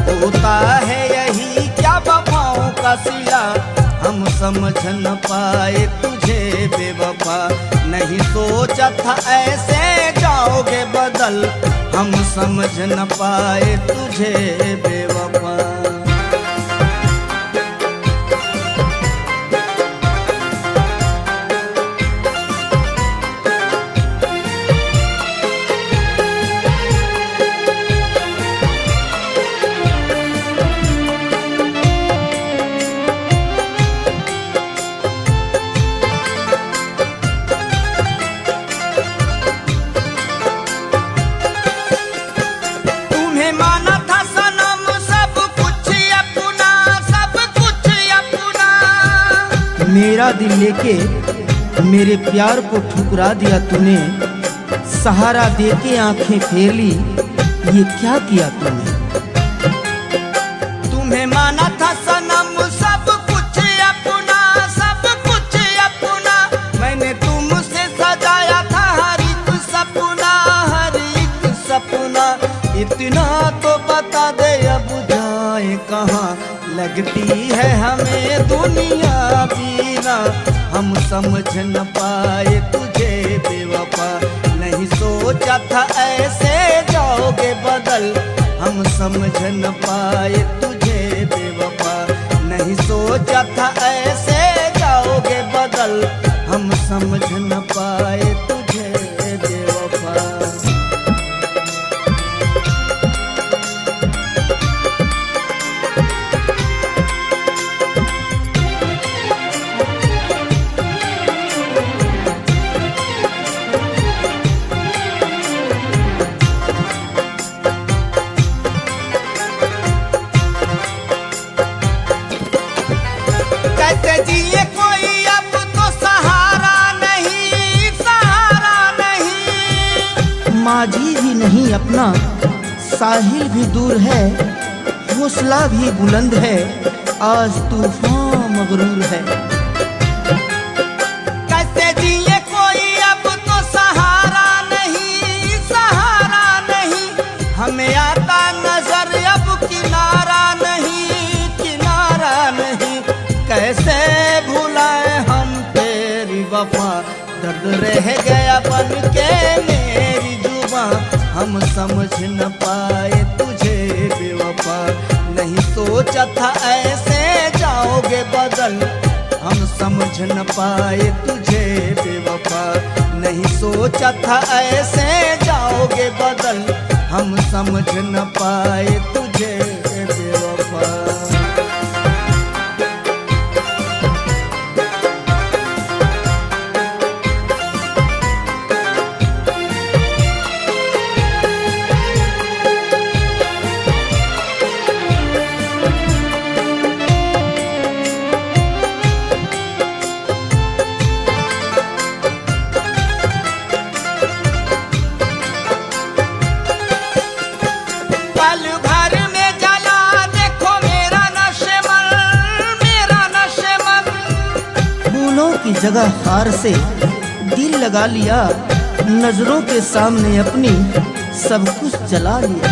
होता है, यही क्या वफाओं का सिला। हम समझ न पाए तुझे बेवफा। नहीं सोचा था ऐसे जाओगे बदल, हम समझ न पाए तुझे बेवफा। मेरा दिल लेके मेरे प्यार को ठुकरा दिया तूने, सहारा देके आंखें फेर ली, ये क्या किया तूने। तुम्हें माना था सनम सब कुछ अपना, सब कुछ अपना। मैंने तुमसे सजाया था हर एक सपना, हर एक सपना। इतना तो बता दे अब जाए कहाँ, लगती है हमें दुनिया बीना। हम समझ न पाए तुझे बेवफा। नहीं सोचा था ऐसे जाओगे बदल, हम समझ न पाए तुझे बेवफा। नहीं सोचा था ऐसे जाओगे बदल, हम समझ न पाए तुझे बेवफा। जिए कोई अब तो सहारा नहीं, सहारा नहीं। माझी भी नहीं अपना, साहिल भी दूर है, हौसला भी बुलंद है, आज तूफान मगरूर है। कैसे जिए कोई अब तो सहारा नहीं, सहारा नहीं। हमें आता नजर अब किनारा नहीं, किनारा नहीं। कैसे भुलाए हम तेरी वफा, दर्द रह गया बन के मेरी जुबां। हम समझ न पाए तुझे बेवफा। नहीं सोचा था ऐसे जाओगे बदल, हम समझ न पाए तुझे बेवफा। नहीं सोचा था ऐसे जाओगे बदल, हम समझ न पाए तुझे बेवफा। की जगह हार से दिल लगा लिया, नजरों के सामने अपनी सब कुछ जला लिया।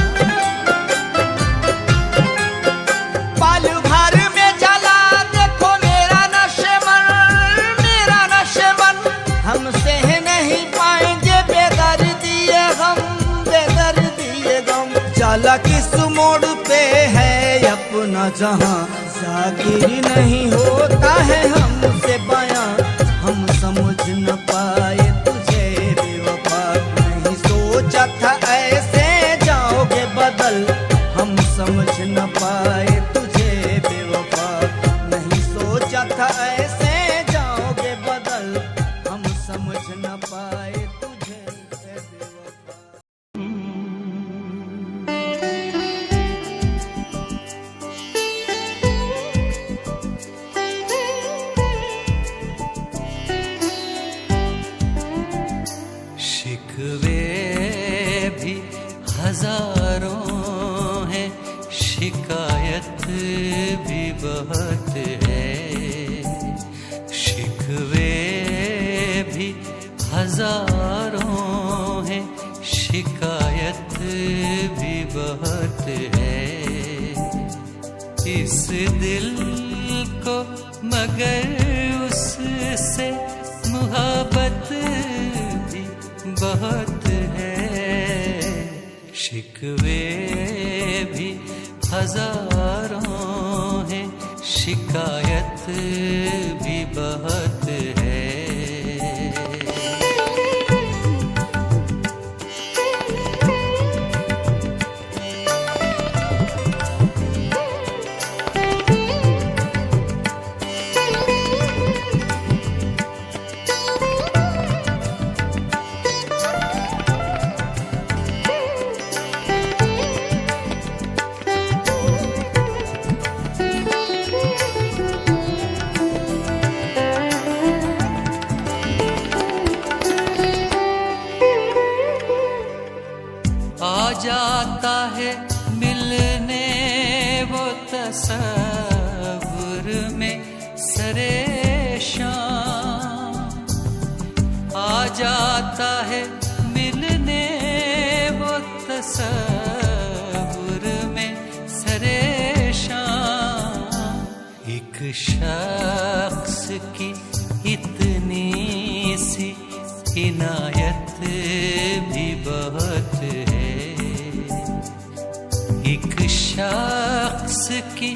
पल भर में जला देखो मेरा नशेमन, हम सह नहीं पाएंगे बेदर्दिए गम। जाला किस मोड़ पे है अपना जहां, जाकिर नहीं होता है हमसे बयां, हम समझ न पाए तुझे बेवफा। नहीं सोचा था ऐसे जाओगे बदल, हम समझ न पाए तुझे बेवफा। नहीं सोचा था ऐसे जाओगे बदल, हम समझ न पाए तुझे बेवफा। हजारों हैं, शिकायत भी बहुत है। शिकवे भी हजारों हैं, शिकायत भी बहुत है। इस दिल को मगर उससे मुहब्बत भी बहुत है। शिकवे भी हजारों हैं, शिकायत भी बहुत है। जाता है मिलने वो तसव्वुर में सरे शाम, आ जाता है मिलने वो तसव्वुर में सरे शाम। एक शख्स की इतनी सी इनायत भी बहुत है। एक शख्स की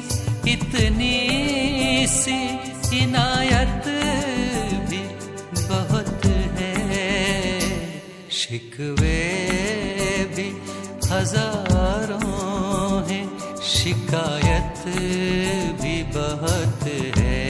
इतनी सी इनायत भी बहुत है। शिकवे भी हजारों हैं, शिकायत भी बहुत है।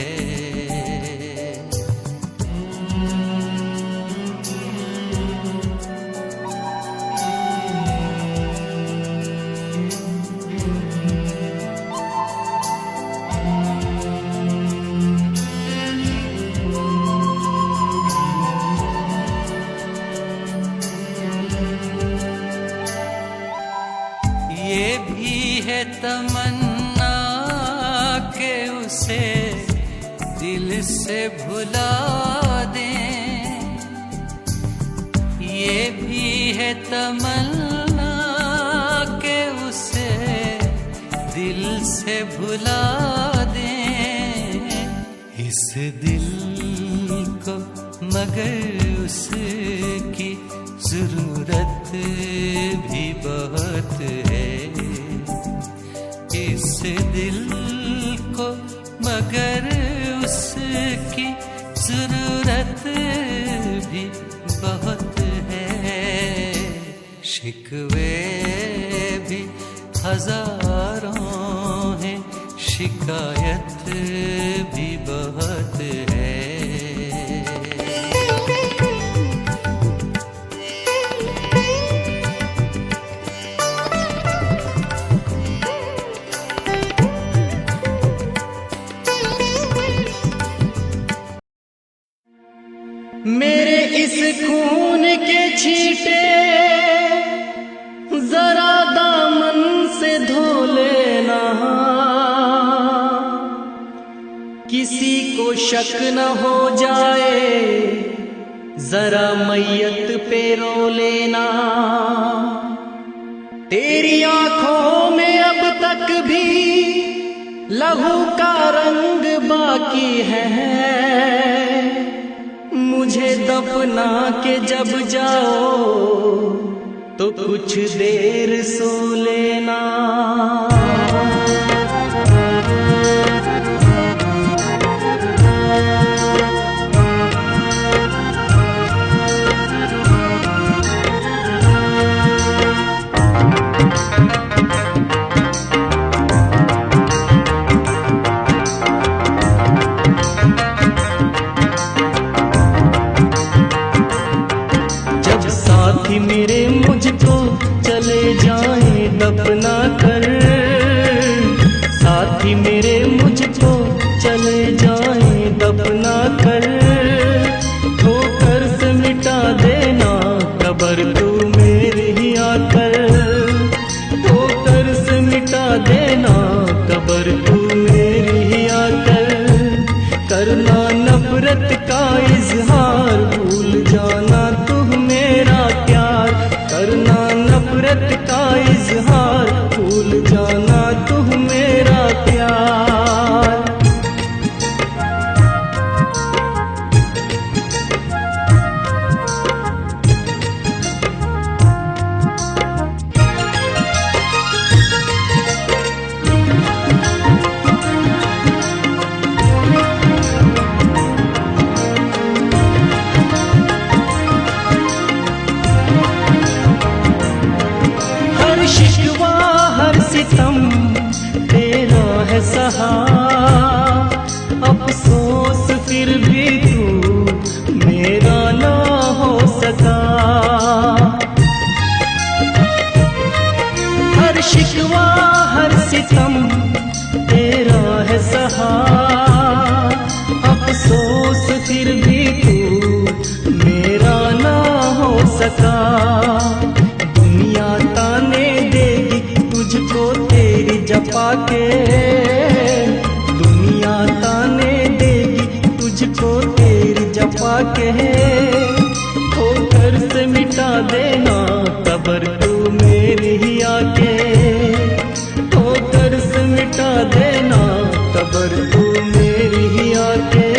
ये भी है तमन्ना के उसे दिल से भुला दें। ये भी है तमन्ना के उसे दिल से भुला दें। इस दिल को मगर उसकी जरूरत भी बहुत है। इस दिल को मगर उसकी जरूरत भी बहुत है, शिकवे भी हजारों हैं, शिकायत भी बहुत है। मेरे इस खून के छींटे जरा दामन से धो लेना, किसी को शक न हो जाए जरा मैयत पे रो लेना। तेरी आंखों में अब तक भी लहू का रंग बाकी है, मुझे दफना के जब जाओ तो कुछ देर सो लेना। साथी मेरे मुझको चले जाएं दफना कर, साथी मेरे मुझको चले जाएं दफना कर, ठोकर से मिटा देना कब्र तू मेरी ही आकर, ठोकर से मिटा देना कब्र तू मेरी ही आकर। करना नफरत का इजहार, भूल जाना तू मेरा प्यार, करना नफरत का इजहार, भूल जाना तू मेरा प्यार। शिकवा हर सितम तेरा है सहा, अफसोस फिर भी तू मेरा ना हो सका। हर शिकवा हर सितम तेरा है सहा, अफसोस फिर भी तू मेरा ना हो सका। दुनिया ताने देगी तुझको तेरी जपा के, दुनिया ताने देगी तुझको तेरी जपा के, ठोकर से मिटा देना कब्र तू मेरी ही आके, ठोकर से मिटा देना कब्र तू मेरी ही आके।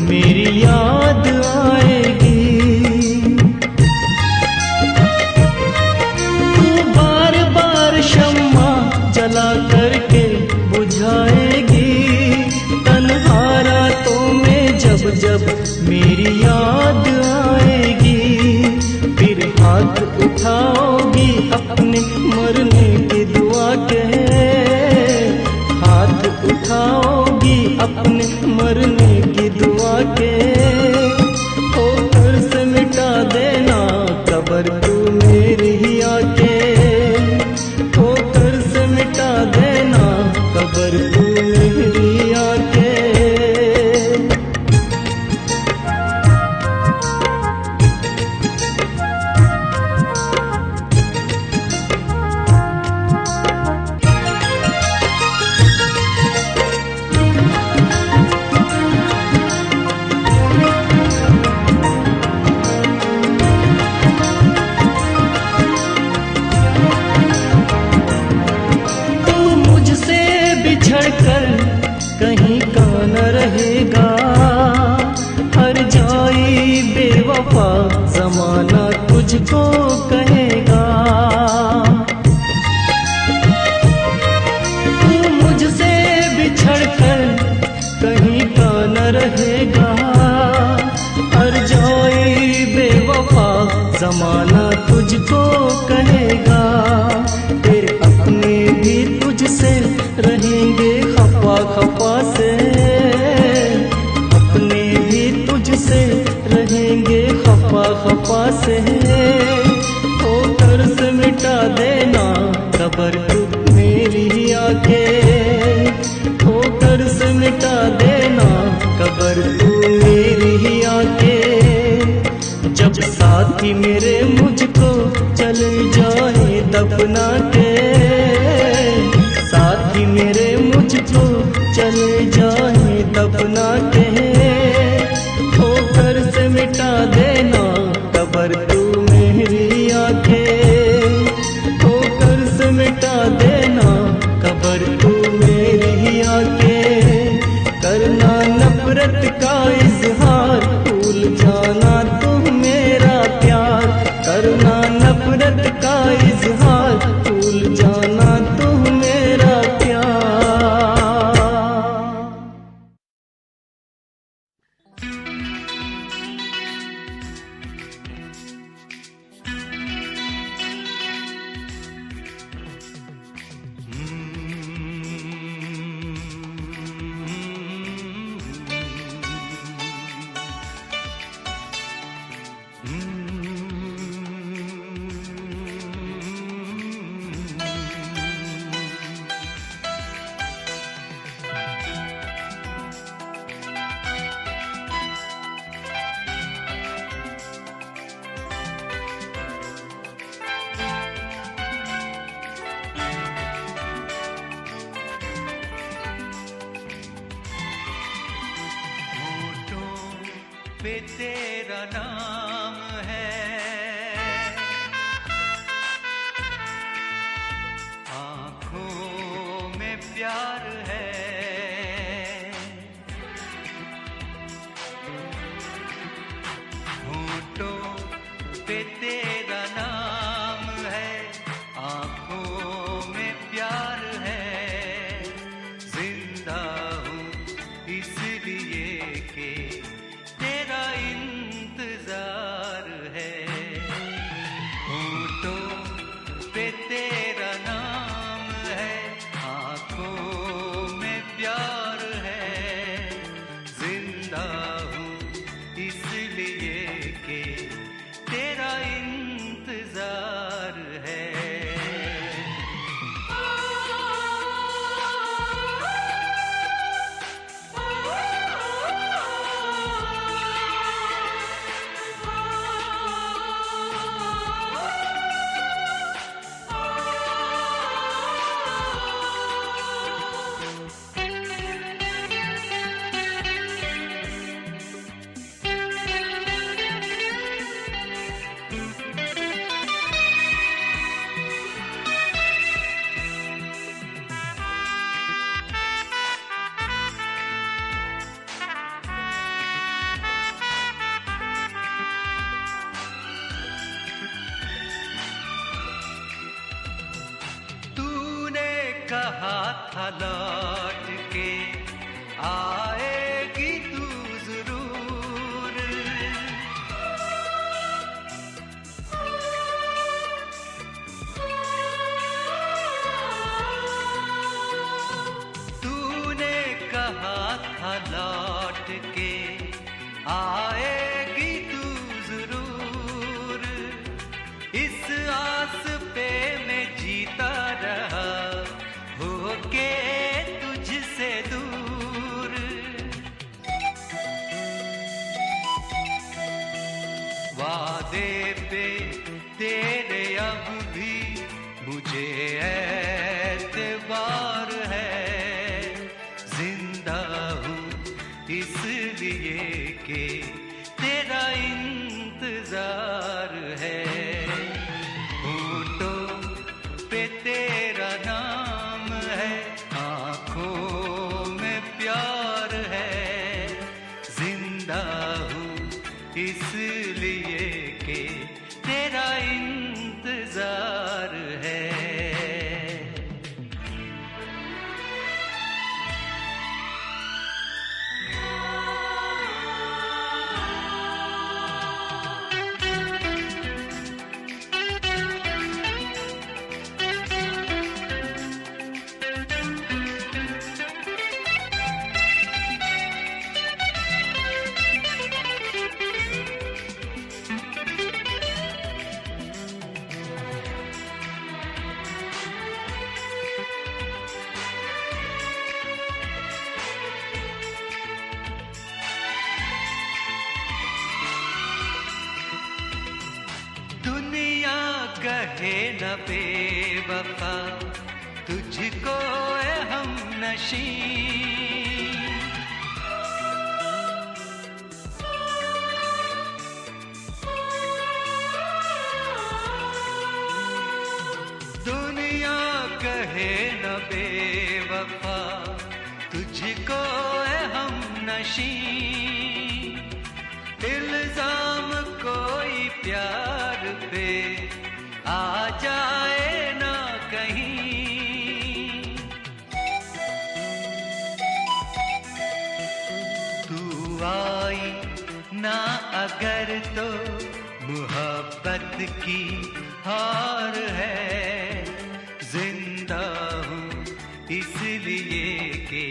मेरी याद आएगी तू बार बार शम्मा जला करके बुझाएगी, तन्हा रातों में जब जब मेरी याद आएगी। फिर हाथ उठाओगी अपने मरने की दुआ के, हाथ उठाओगी अपने मरने की दुआ के, ठोकर से मिटा देना कब्र तू मेरी ही आके, ठोकर से मिटा देना कब्र तू मेरी आके। जमाना तुझको कहेगा, तेरे अपने भी तुझसे रहेंगे खफा खफा से, अपने भी तुझसे रहेंगे खफा खफा से। ओ कर्ज मिटा देना कब्र तू मेरी आके, ओ कर्ज मिटा देना कब्र तू मेरी आके। जब साथी मेरे मुझको चले जाए दफना के, साथी मेरे मुझको चले जाए दफना के। ठोकर से मिटा देना कब्र तू मेरी आके, ठोकर से मिटा देना कब्र तू मेरी आके। करना नफरत का इजहार, भूल जाना तू मेरा प्यार, करना नफरत का इजहार, भूल जाना तू मेरा प्यार। पे तेरा नाम है, आँखों में प्यार है, होठों पे तेरा नाम है, आँखों में प्यार है। जिंदा हूँ इसलिए कि तेरा इंतजार है, होठों पे तेरा नाम है, आँखों में प्यार है। जिंदा हूँ इसलिए कि तेरा इंतजार है। कहा था लौट के आएगी तू जरूर, तूने कहा था लौट के आएगी तू जरूर। इस आस पे मैं जीता रहा होके तुझसे दूर, वादे पे तेरे अब भी मुझे एतबार है। जिंदा हूँ इसलिए कि तेरा इंतजार है, होठों पे तेरा नाम है, आँखों में प्यार है। जिंदा हूँ इसलिए कि तेरा इंतजार है। कहे न बेवफा तुझको ए हमनशी, दुनिया कहे न बेवफा तुझको ए हमनशी, इल्जाम कोई प्यार पे आ जाए ना कहीं। तू आई ना अगर तो मोहब्बत की हार है, जिंदा हूँ इसलिए कि